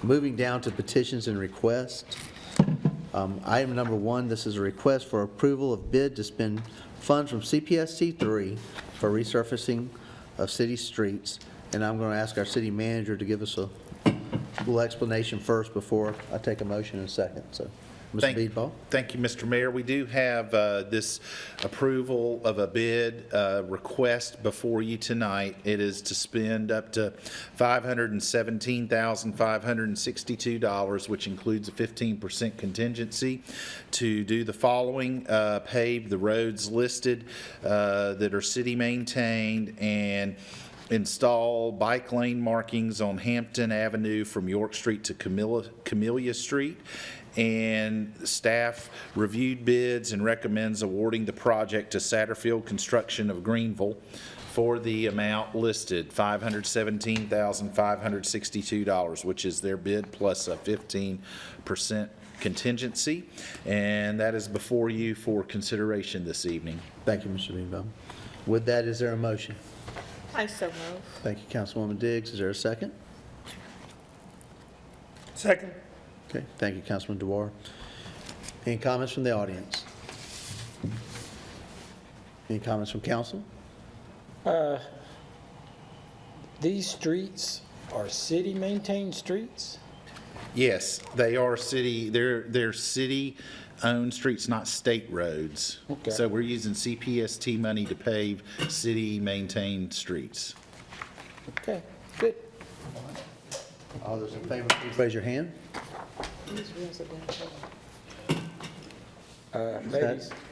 Moving down to petitions and requests. Item number 1, this is a request for approval of bid to spend funds from CPSC 3 for resurfacing of city streets. And I'm going to ask our city manager to give us a little explanation first before I take a motion in a second. So, Mr. Beedball. Thank you, Mr. Mayor. We do have this approval of a bid request before you tonight. It is to spend up to $517,562, which includes a 15% contingency, to do the following: pave the roads listed that are city maintained, and install bike lane markings on Hampton Avenue from York Street to Camellia Street. And staff reviewed bids and recommends awarding the project to Satterfield Construction of Greenville for the amount listed, $517,562, which is their bid plus a 15% contingency, and that is before you for consideration this evening. Thank you, Mr. Beanbaum. With that, is there a motion? I so move. Thank you, Councilwoman Diggs. Is there a second? Second. Okay, thank you, Councilman DeWar. Any comments from the audience? Any comments from council? These streets are city-maintained streets? Yes, they are they're city-owned streets, not state roads. Okay. So we're using CPST money to pave city-maintained streets. Okay, good. All those in favor, please raise your hand.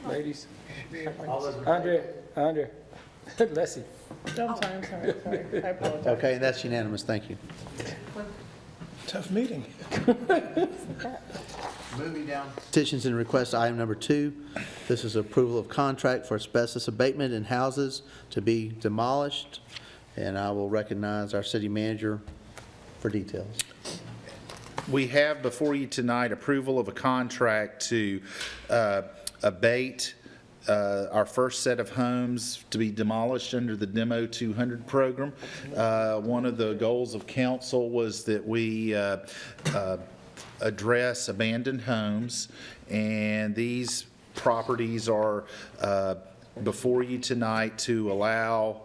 Ladies. Andre, Leslie. I'm sorry. I apologize. Okay, and that's unanimous. Thank you. Tough meeting. Moving down. Petitions and requests, item number 2. This is approval of contract for asbestos abatement in houses to be demolished. And I will recognize our city manager for details. We have before you tonight approval of a contract to abate our first set of homes to be demolished under the Demo 200 program. One of the goals of council was that we address abandoned homes, and these properties are before you tonight to allow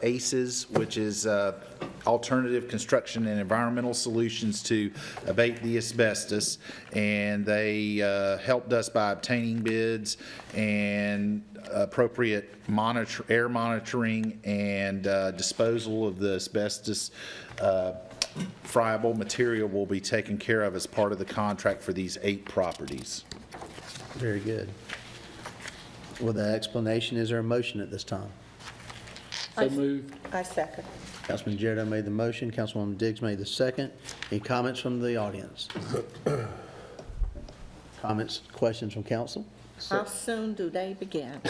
ACES, which is Alternative Construction and Environmental Solutions, to abate the asbestos, and they helped us by obtaining bids and appropriate air monitoring and disposal of the asbestos. Friable material will be taken care of as part of the contract for these 8 properties. Very good. With that explanation, is there a motion at this time? So moved. I second. Councilman Jarrett made the motion. Councilwoman Diggs made the second. Any comments from the audience? Comments, questions from council? How soon do they begin?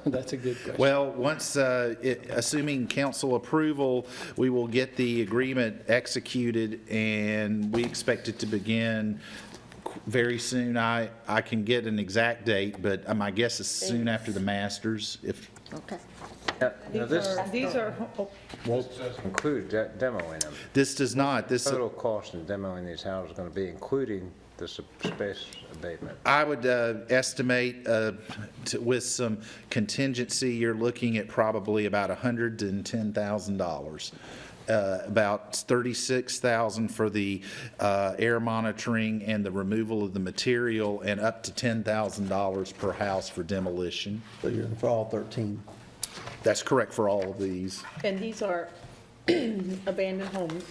That's a good question. Well, once, assuming council approval, we will get the agreement executed, and we expect it to begin very soon. I can get an exact date, but my guess is soon after the Masters. If Okay. These are, Won't include demoing them. this does not, this Total cost in demoing these houses is going to be including the space abatement. I would estimate with some contingency, you're looking at probably about $110,000. About $36,000 for the air monitoring and the removal of the material, and up to $10,000 per house for demolition. So you're for all 13. That's correct for all of these. and these are abandoned homes.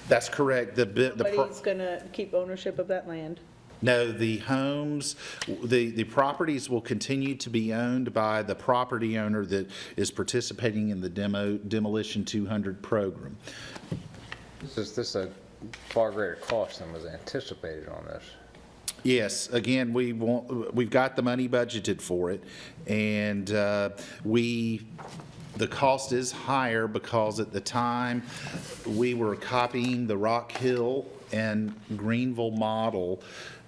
That's correct. Nobody's going to keep ownership of that land. No, the homes, the properties will continue to be owned by the property owner that is participating in the Demolition 200 program. This is a far greater cost than was anticipated on this. Yes, again, we've got the money budgeted for it, and the cost is higher because at the time we were copying the Rock Hill and Greenville model,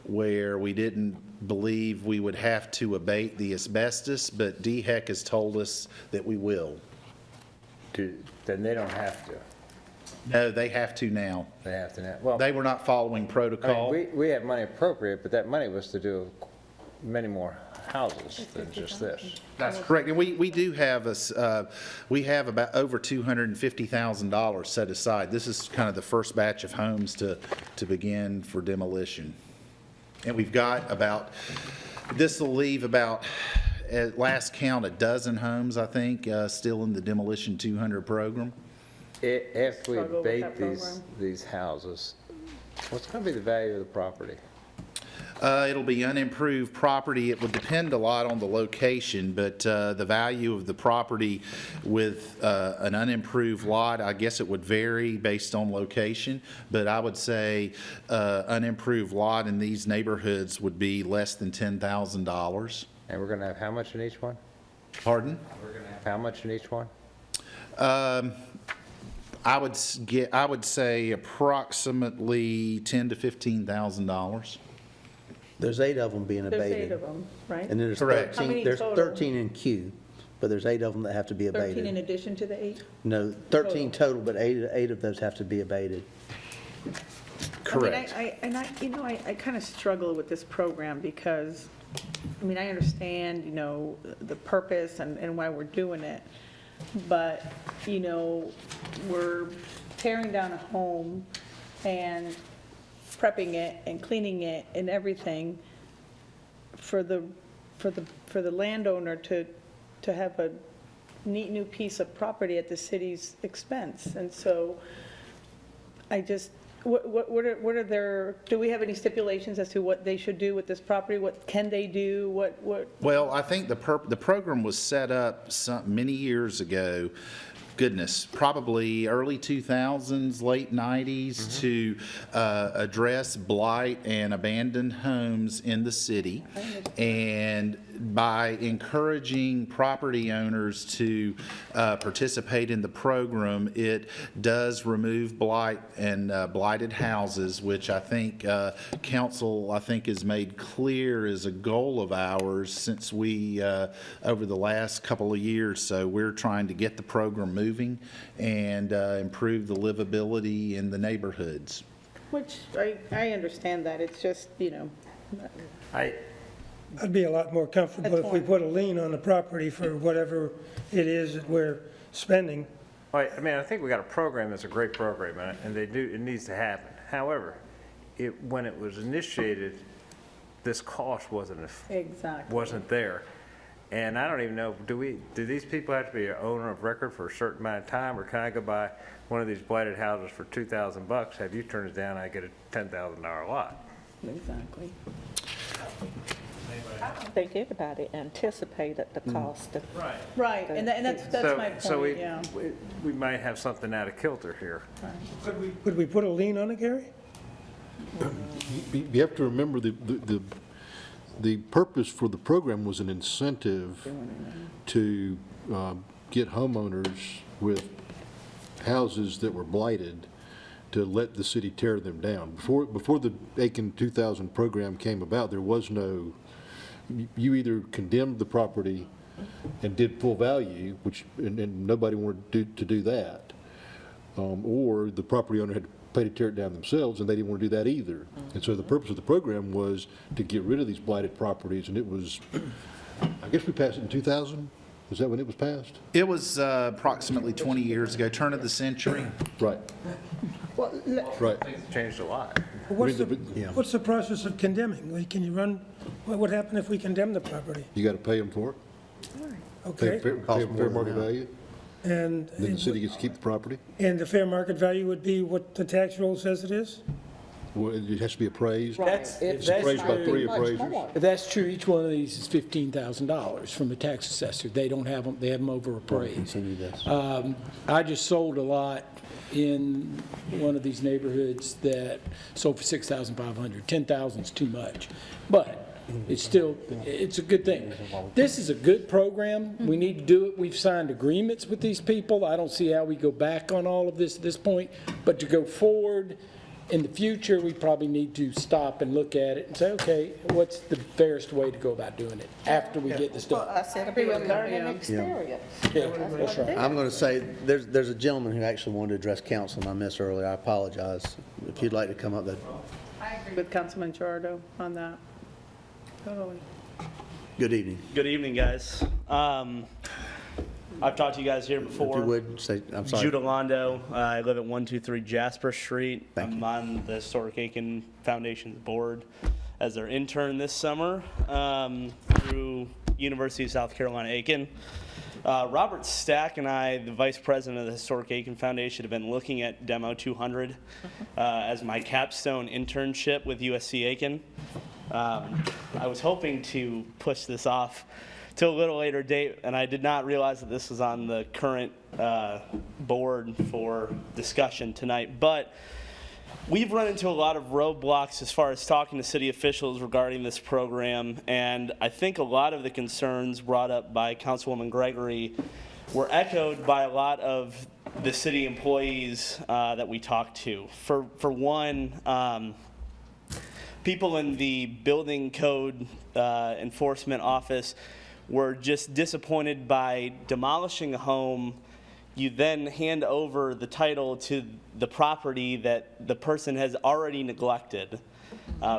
where we didn't believe we would have to abate the asbestos, but DHEC has told us that we will. Then they don't have to. No, they have to now. They have to now. Well, They were not following protocol. I mean, we have money appropriate, but that money was to do many more houses than just this. That's correct. And we do have we have about over $250,000 set aside. This is kind of the first batch of homes to begin for demolition. And we've got this will leave about, at last count, a dozen homes, I think, still in the Demolition 200 program. If we Struggle with abate that these houses, what's going to be the value of the property? It'll be unimproved property. It will depend a lot on the location, but the value of the property with an unimproved lot, I guess it would vary based on location, but I would say unimproved lot in these neighborhoods would be less than $10,000. And we're going to have how much in each one? Pardon? We're going to have how much in each one? I would say approximately $10,000 to $15,000. There's 8 of them being There's 8 abated. of them, right? And there's Correct. How many 13, there's total? 13 in queue, but there's 8 of them that have to be 13 in abated. addition to the 8? No, 13 total, but 8 of those have to be abated. Correct. I kind of struggle with this program because, I understand, the purpose and why we're doing it, but, we're tearing down a home and prepping it and cleaning it and everything for the landowner to have a neat new piece of property at the city's expense. And so I just, what are their, do we have any stipulations as to what they should do with this property? What can they do? What? Well, I think the program was set up many years ago, goodness, probably early 2000s, late 90s, to address blight and abandoned homes in the city. And by encouraging property owners to participate in the program, it does remove blight and blighted houses, which I think council, has made clear is a goal of ours since we, over the last couple of years. So we're trying to get the program moving and improve the livability in the neighborhoods. Which, I understand that, it's just, I'd be a lot more comfortable if we put a lien on the property for whatever it is that we're spending. I think we got a program that's a great program, and it needs to happen. However, when it was initiated, this cost wasn't there. And I don't even know, do these people have to be an owner of record for a certain amount of time, or can I go buy one of these blighted houses for $2,000, have you turn it down, I get a $10,000 lot? Exactly. I don't think anybody anticipated the cost of. Right, and that's my point, So yeah. we might have something out of kilter here. Could we put a lien on it, Gary? You have to remember the purpose for the program was an incentive to get homeowners with houses that were blighted to let the city tear them down. Before the Aiken 2000 program came about, there was no, you either condemned the property and did full value, and nobody wanted to do that, or the property owner had to pay to tear it down themselves, and they didn't want to do that either. And so the purpose of the program was to get rid of these blighted properties, and it was, I guess we passed it in 2000? Was that when it was passed? It was approximately 20 years ago, turn of the century. Right. Right. Things have changed a lot. What's the process of condemning? What would happen if we condemn the property? You got to pay them for it. Okay. Pay them fair market value. And Then the city gets to keep the property. And the fair market value would be what the tax roll says it is? Well, it has to be appraised. If It's appraised by 3 appraisers. If that's true, each one of these is $15,000 from the tax assessor. They don't have them, they have them over appraised. I just sold a lot in one of these neighborhoods that sold for $6,500. $10,000 is too much. But it's a good thing. This is a good program. We need to do it. We've signed agreements with these people. I don't see how we go back on all of this at this point. But to go forward in the future, we probably need to stop and look at it and say, okay, what's the fairest way to go about doing it after we get this done? I said it'd be a learning experience. Yeah, that's right. I'm going to say, there's a gentleman who actually wanted to address council, and I missed earlier. I apologize. If you'd like to come up, I agree with Councilman Chardo on that. Totally. good evening. Good evening, guys. I've talked to you guys here before. If you would, say, I'm sorry. Judah Londo. I live at 123 Jasper Street. I'm on the Historic Aiken Foundation's board as their intern this summer through University of South Carolina, Aiken. Robert Stack and I, the vice president of the Historic Aiken Foundation, have been looking at Demo 200 as my capstone internship with USC Aiken. I was hoping to push this off to a little later date, and I did not realize that this was on the current board for discussion tonight. But we've run into a lot of roadblocks as far as talking to city officials regarding this program, and I think a lot of the concerns brought up by Councilwoman Gregory were echoed by a lot of the city employees that we talked to. For one, people in the building code enforcement office were just disappointed by demolishing a home. You then hand over the title to the property that the person has already neglected.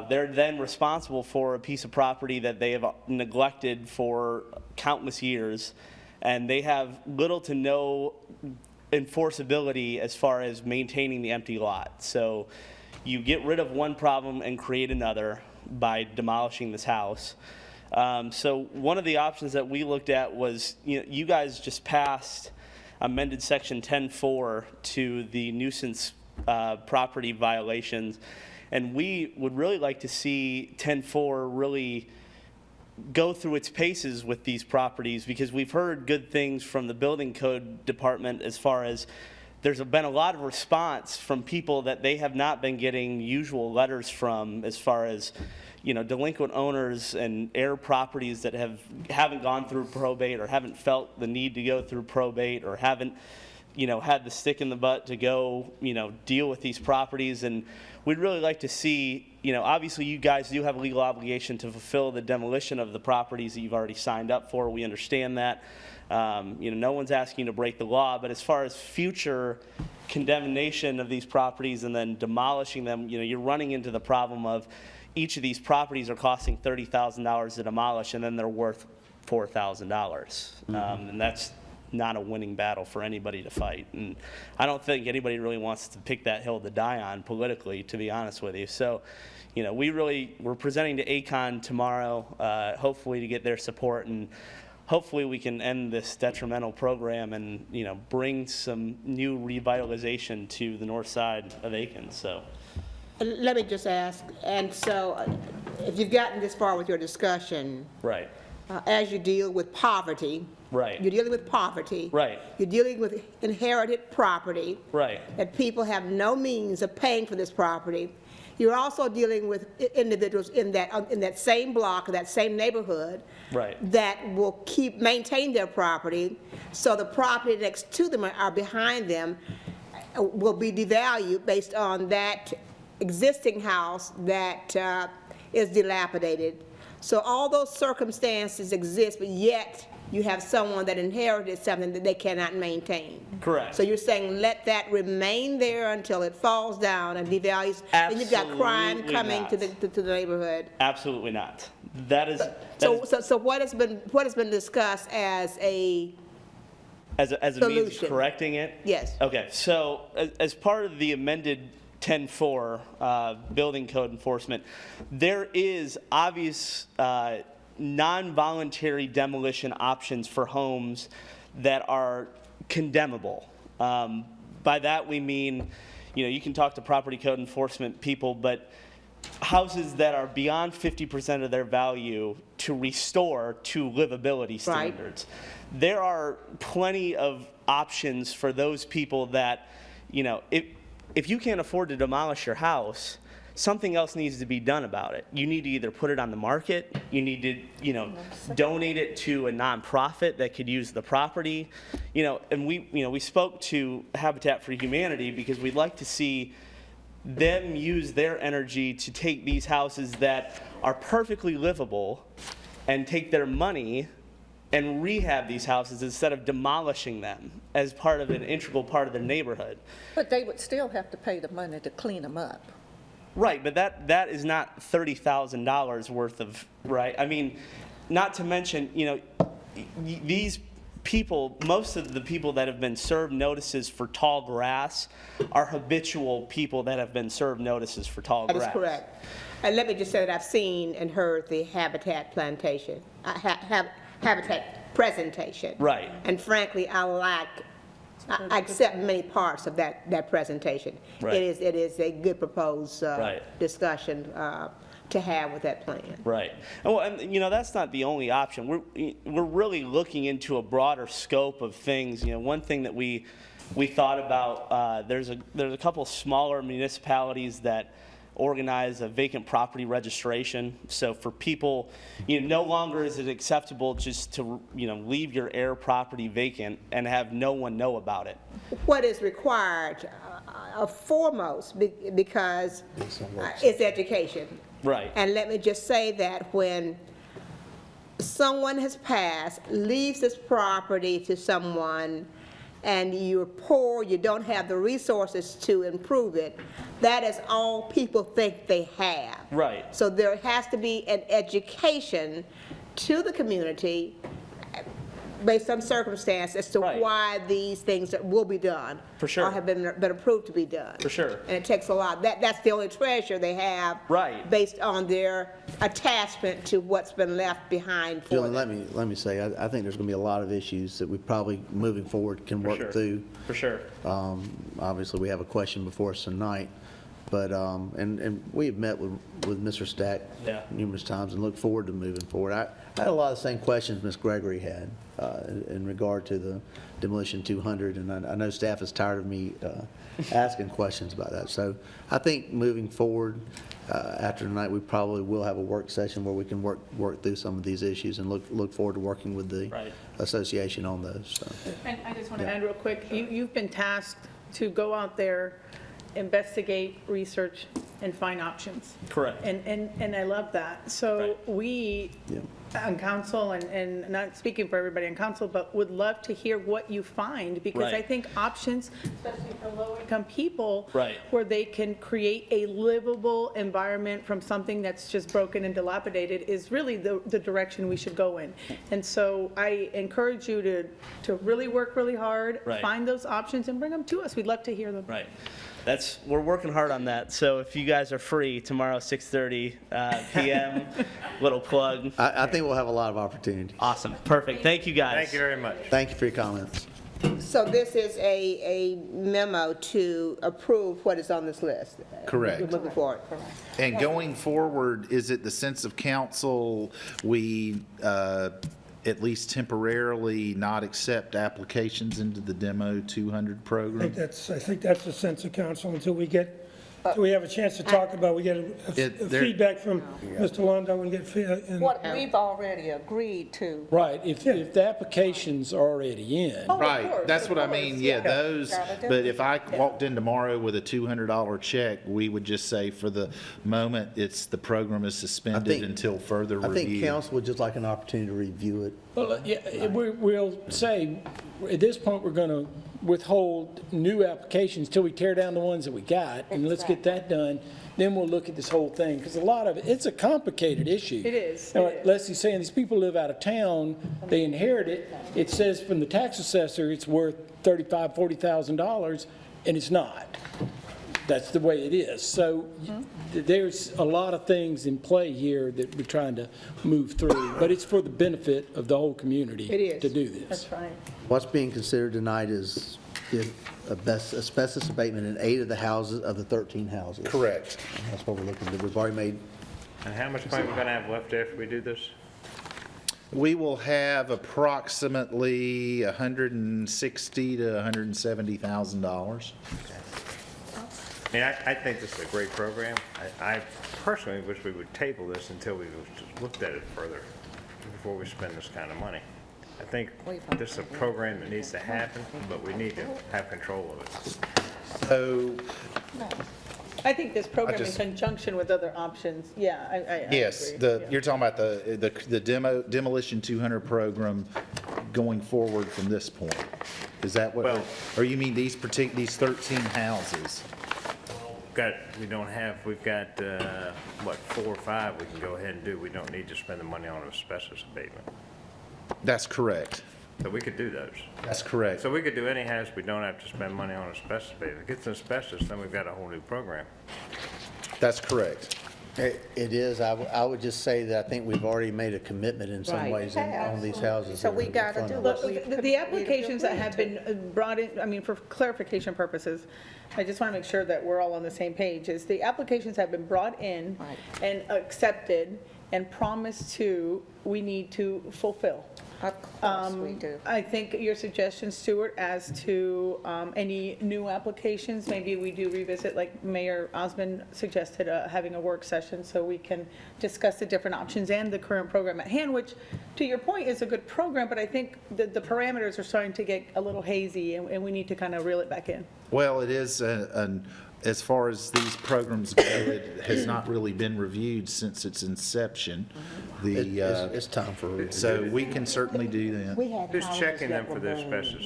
They're then responsible for a piece of property that they have neglected for countless years, and they have little to no enforceability as far as maintaining the empty lot. So you get rid of one problem and create another by demolishing this house. So one of the options that we looked at was, you guys just passed amended section 10.4 to the nuisance property violations, and we would really like to see 10.4 really go through its paces with these properties, because we've heard good things from the building code department as far as there's been a lot of response from people that they have not been getting usual letters from, as far as, delinquent owners and heir properties that haven't gone through probate or haven't felt the need to go through probate or haven't, had the stick in the butt to go, deal with these properties. And we'd really like to see, obviously you guys do have a legal obligation to fulfill the demolition of the properties that you've already signed up for. We understand that. No one's asking you to break the law, but as far as future condemnation of these properties and then demolishing them, you're running into the problem of each of these properties are costing $30,000 to demolish, and then they're worth $4,000. And that's not a winning battle for anybody to fight. And I don't think anybody really wants to pick that hill to die on politically, to be honest with you. So, we're presenting to Aiken tomorrow, hopefully to get their support, and hopefully we can end this detrimental program and, bring some new revitalization to the north side of Aiken. So. Let me just ask, and so if you've gotten this far with your discussion, right, as you deal with poverty, right, you're dealing with poverty, right, you're dealing with inherited property, right, that people have no means of paying for this property. You're also dealing with individuals in that same block or that same neighborhood, right, that will maintain their property, so the property next to them or behind them will be devalued based on that existing house that is dilapidated. So all those circumstances exist, but yet you have someone that inherited something that they cannot maintain. Correct. So you're saying let that remain there until it falls down and devalues, and you've got crime coming to the neighborhood. Absolutely not. That is. So what has been discussed as a as a means of solution? Correcting it? Yes. Okay. So as part of the amended 10.4 building code enforcement, there is obvious non-voluntary demolition options for homes that are condemnable. By that we mean, you can talk to property code enforcement people, but houses that are beyond 50% of their value to restore to livability standards. Right. There are plenty of options for those people that, if you can't afford to demolish your house, something else needs to be done about it. You need to either put it on the market, you need to, donate it to a nonprofit that could use the property, and we spoke to Habitat for Humanity because we'd like to see them use their energy to take these houses that are perfectly livable and take their money and rehab these houses instead of demolishing them as part of an integral part of their neighborhood. But they would still have to pay the money to clean them up. Right, but that is not $30,000 worth of, right? I mean, not to mention, these people, most of the people that have been served notices for tall grass are habitual people that have been served notices for tall grass. That is correct. And let me just say that I've seen and heard the Habitat plantation, Habitat presentation. Right. And frankly, I accept many parts of that presentation. Right. It is a good proposed right. discussion to have with that plan. Right. And that's not the only option. We're really looking into a broader scope of things. One thing that we thought about, there's a couple smaller municipalities that organize a vacant property registration. So for people, no longer is it acceptable just to, leave your heir property vacant and have no one know about it. What is required foremost, because it's education. Right. And let me just say that when someone has passed, leaves this property to someone, and you're poor, you don't have the resources to improve it, that is all people think they have. Right. So there has to be an education to the community based on circumstance as to why these things that will be done. For sure. Or have been approved to be done. For sure. And it takes a lot. That's the only treasure they have. Right. Based on their attachment to what's been left behind for Julie, them. let me say, I think there's going to be a lot of issues that we probably, moving forward, can work sure. through. For sure. Obviously, we have a question before us tonight, but, and we have met with Mr. Stack numerous times and look forward to moving forward. I had a lot of the same questions Ms. Gregory had in regard to the demolition 200, and I know staff is tired of me asking questions about that. So I think moving forward, after tonight, we probably will have a work session where we can work through some of these issues and look forward to working with the association on those. So. And I just want to add real quick, you've been tasked to go out there, investigate, research, and find options. Correct. And I love that. So we, on council, and not speaking for everybody on council, but would love to hear what you find, because I think options, especially for low-income people, where they can create a livable environment from something that's just broken and dilapidated, is really the direction we should go in. And so I encourage you to really work really hard, find those options, and bring them to us. We'd love to hear them. Right. We're working hard on that. So if you guys are free tomorrow, 6:30 p.m., little plug. I think we'll have a lot of opportunity. Awesome. Perfect. Thank you, guys. Thank you very much. Thank you for your comments. So this is a memo to approve what is on this list? Correct. We're looking for it. And going forward, is it the sense of council, we at least temporarily not accept applications into the Demo 200 program? I think that's the sense of council until we have a chance to talk about, we get a feedback from Mr. Londo and get. What we've already agreed to. Right, if the application's already in. Right, that's what I mean, those, but if I walked in tomorrow with a $200 check, we would just say for the moment, the program is suspended until further review. I think council would just like an opportunity to review it. Well, we'll say, at this point, we're going to withhold new applications till we tear down the ones that we got, and let's get that done. Then we'll look at this whole thing, because a lot of it's a complicated issue. It is. Like Leslie's saying, these people live out of town, they inherit it. It says from the tax assessor it's worth $35,000, $40,000, and it's not. That's the way it is. So there's a lot of things in play here that we're trying to move through, but it's for the benefit of the whole community to do this. That's right. What's being considered tonight is asbestos abatement in 8 of the houses, of the 13 houses. Correct. And that's what we're looking to do. We've already made. And how much money are we going to have left after we do this? We will have approximately $160,000 to $170,000. I mean, I think this is a great program. I personally wish we would table this until we looked at it further before we spend this kind of money. I think this is a program that needs to happen, but we need to have control of it. So, I think this program in conjunction with other options, I yes, agree. you're talking about the Demolition 200 program going forward from this point. Is that what, or you mean these 13 houses? We've got, 4 or 5 we can go ahead and do. We don't need to spend the money on asbestos abatement. That's correct. So we could do those. That's correct. So we could do any house, we don't have to spend money on asbestos abatement. If it gets asbestos, then we've got a whole new program. That's correct. It is. I would just say that I think we've already made a commitment in some ways on these houses. So we got to do what we. The applications that have been brought in, I mean, for clarification purposes, I just want to make sure that we're all on the same page, is the applications have been brought in and accepted and promised to, we need to fulfill. Of course we do. I think your suggestion, Stuart, as to any new applications, maybe we do revisit, like Mayor Osmond suggested, having a work session so we can discuss the different options and the current program at hand, which, to your point, is a good program, but I think the parameters are starting to get a little hazy, and we need to kind of reel it back in. Well, it is as far as these programs go, it has not really been reviewed since its inception. It's time for a review. So we can certainly do that. Who's checking them for the asbestos?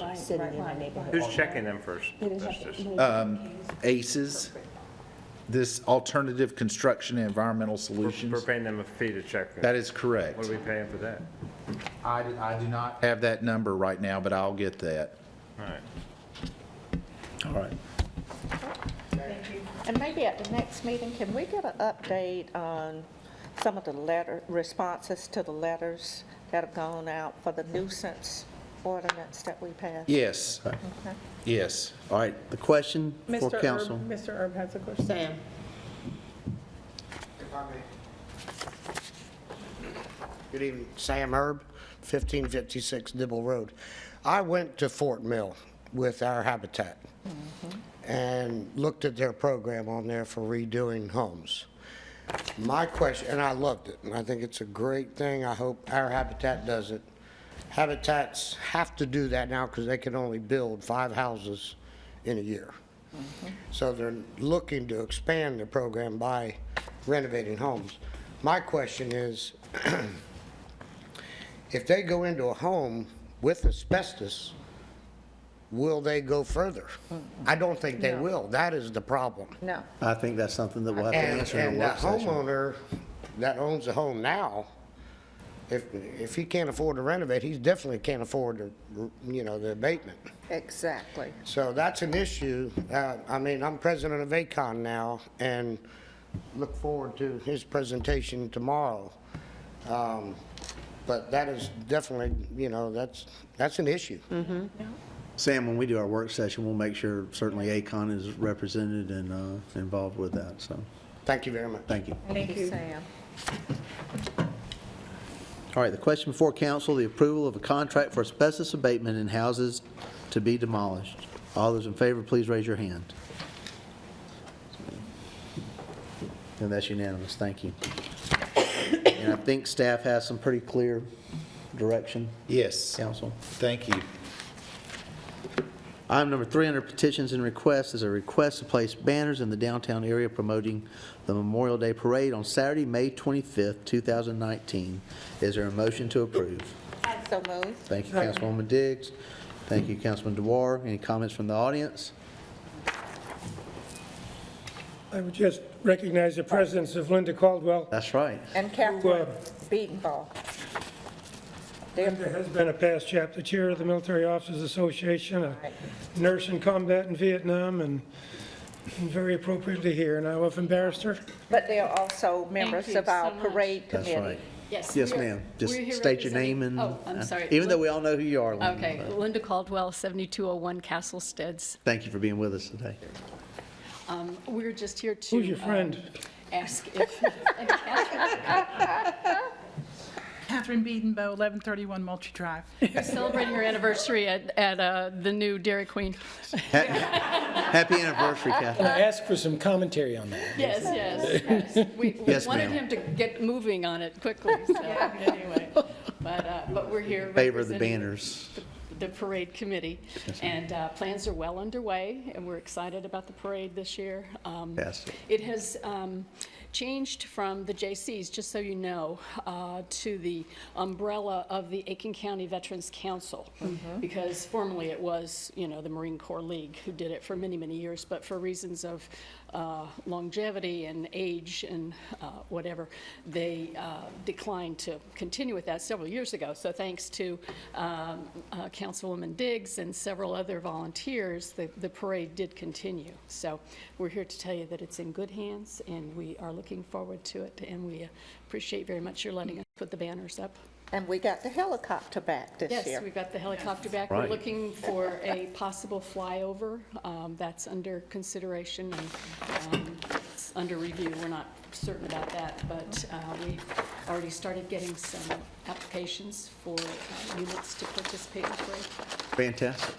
Who's checking them for asbestos? ACES, this Alternative Construction and Environmental We're Solutions. paying them a fee to check them. That is correct. What are we paying for that? I do not have that number right now, but I'll get that. All right. All right. And maybe at the next meeting, can we get an update on some of the responses to the letters that have gone out for the nuisance ordinance that we passed? Yes, Okay. yes. All right, the question for council. Mr. Erb has a question. Sam? Good evening, Sam Herb, 1556 Dibble Road. I went to Fort Mill with our Habitat and looked at their program on there for redoing homes. My question, and I loved it, and I think it's a great thing. I hope our Habitat does it. Habitats have to do that now because they can only build 5 houses in a year. So they're looking to expand their program by renovating homes. My question is, if they go into a home with asbestos, will they go further? I don't think they will. That is the problem. No. I think that's something that we'll have to answer in a And work the session. homeowner that owns the home now, if he can't afford to renovate, he definitely can't afford to, the abatement. Exactly. So that's an issue. I'm president of Aiken now and look forward to his presentation tomorrow. But that is definitely, that's an issue. Sam, when we do our work session, we'll make sure certainly ACON is represented and involved with that, so. Thank you very much. Thank you. Thank you, Sam. All right, the question before council, the approval of a contract for asbestos abatement in houses to be demolished. All those in favor, please raise your hand. And that's unanimous, thank you. And I think staff has some pretty clear direction. Yes. Council. Thank you. Item number 300, petitions and requests, is a request to place banners in the downtown area promoting the Memorial Day Parade on Saturday, May 25th, 2019. Is there a motion to approve? So moved. Thank you, Councilwoman Diggs. Thank you, Councilman DeWar. Any comments from the audience? I would just recognize the presence of Linda Caldwell. That's right. And Catherine Beatonball. Linda has been a past chapter chair of the Military Officers Association, a nurse in combat in Vietnam, and very appropriately here. Now, I've embarrassed her. But they are also members you of our so much. parade That's committee. right. Yes. Yes, we're- ma'am. Just we're here state your representing- name and. Oh, I'm sorry. Even though we all know who you are, Linda. Okay, but Linda Caldwell, 7201 Castle Steads. Thank you for being with us today. We're just here to. Who's your friend? Ask if. Catherine Beatonbow, 1131 Mulchi Drive. We're celebrating our anniversary at the new Dairy Queen. Happy anniversary, Can Catherine. I ask for some commentary on that? Yes, yes. We Yes, wanted ma'am. him to get moving on it quickly, so anyway. But we're here Favor of the representing banners. the parade committee. Yes, And plans are well underway, and we're excited about the parade this year. Fantastic. It has changed from the JCs, just so you know, to the umbrella of the Aiken County Veterans Council. Because formerly it was, the Marine Corps League who did it for many, many years, but for reasons of longevity and age and whatever, they declined to continue with that several years ago. So thanks to Councilwoman Diggs and several other volunteers, the parade did continue. So we're here to tell you that it's in good hands, and we are looking forward to it, and we appreciate very much your letting us put the banners up. And we got the helicopter back this year. Yes, we've got the helicopter back. Right. We're looking for a possible flyover. That's under consideration and it's under review. We're not certain about that, but we already started getting some applications for units to participate in the parade. Fantastic.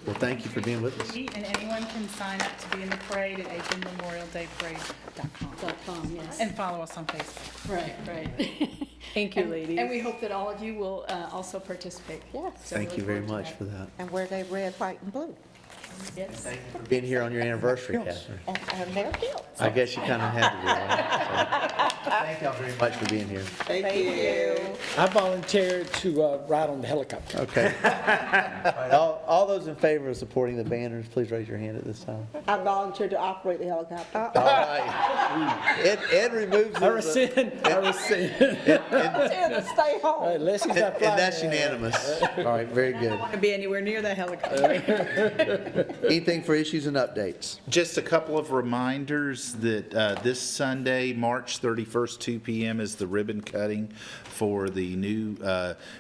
Well, thank you for being with us. And anyone can sign up to be in the parade at aikenmemorialdayparade.com. Yes. And follow us on Facebook. Right. Thank you, ladies. And we hope that all of you will also participate. Yes. So Thank look you very forward to much that. for that. And wear they red, white, and blue. Yes. For being here on your anniversary, Catherine. And their guilt. I guess you kind of had to do that. So, thank y'all very much for being here. Thank you. I volunteered to ride on the helicopter. Okay. All right, all those in favor of supporting the banners, please raise your hand at this time. I volunteered to operate the helicopter. All right. Ed removes I his, rescind. To stay home. Unless he's not and flying. that's unanimous. All right, very good. To be anywhere near that helicopter. Anything for issues and updates? Just a couple of reminders that this Sunday, March 31st, 2 p.m. is the ribbon cutting for the new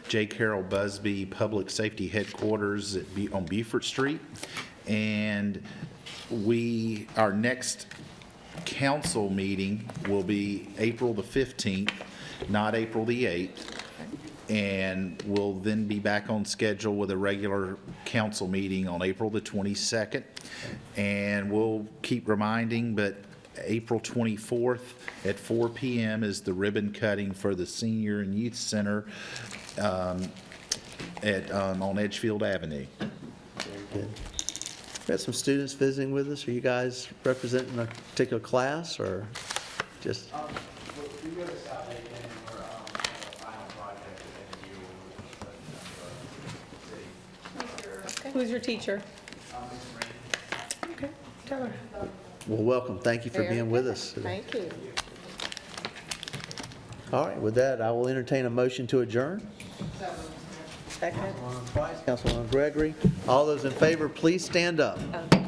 J. Carroll Busby Public Safety Headquarters on Beaufort Street. And our next council meeting will be April the 15th, not April the 8th. And we'll then be back on schedule with a regular council meeting on April the 22nd. And we'll keep reminding, but April 24th at 4 p.m. is the ribbon cutting for the Senior and Youth Center on Edgefield Avenue. Very good. We got some students visiting with us. Are you guys representing a particular class or just? We go to South Aiken for a final project at the Who's your teacher? Okay, tell her. Well, welcome. Thank you for being with us today. Thank you. All right, with that, I will entertain a motion to adjourn. Second. Councilwoman Price, Councilwoman Gregory. All those in favor, please stand up. Okay.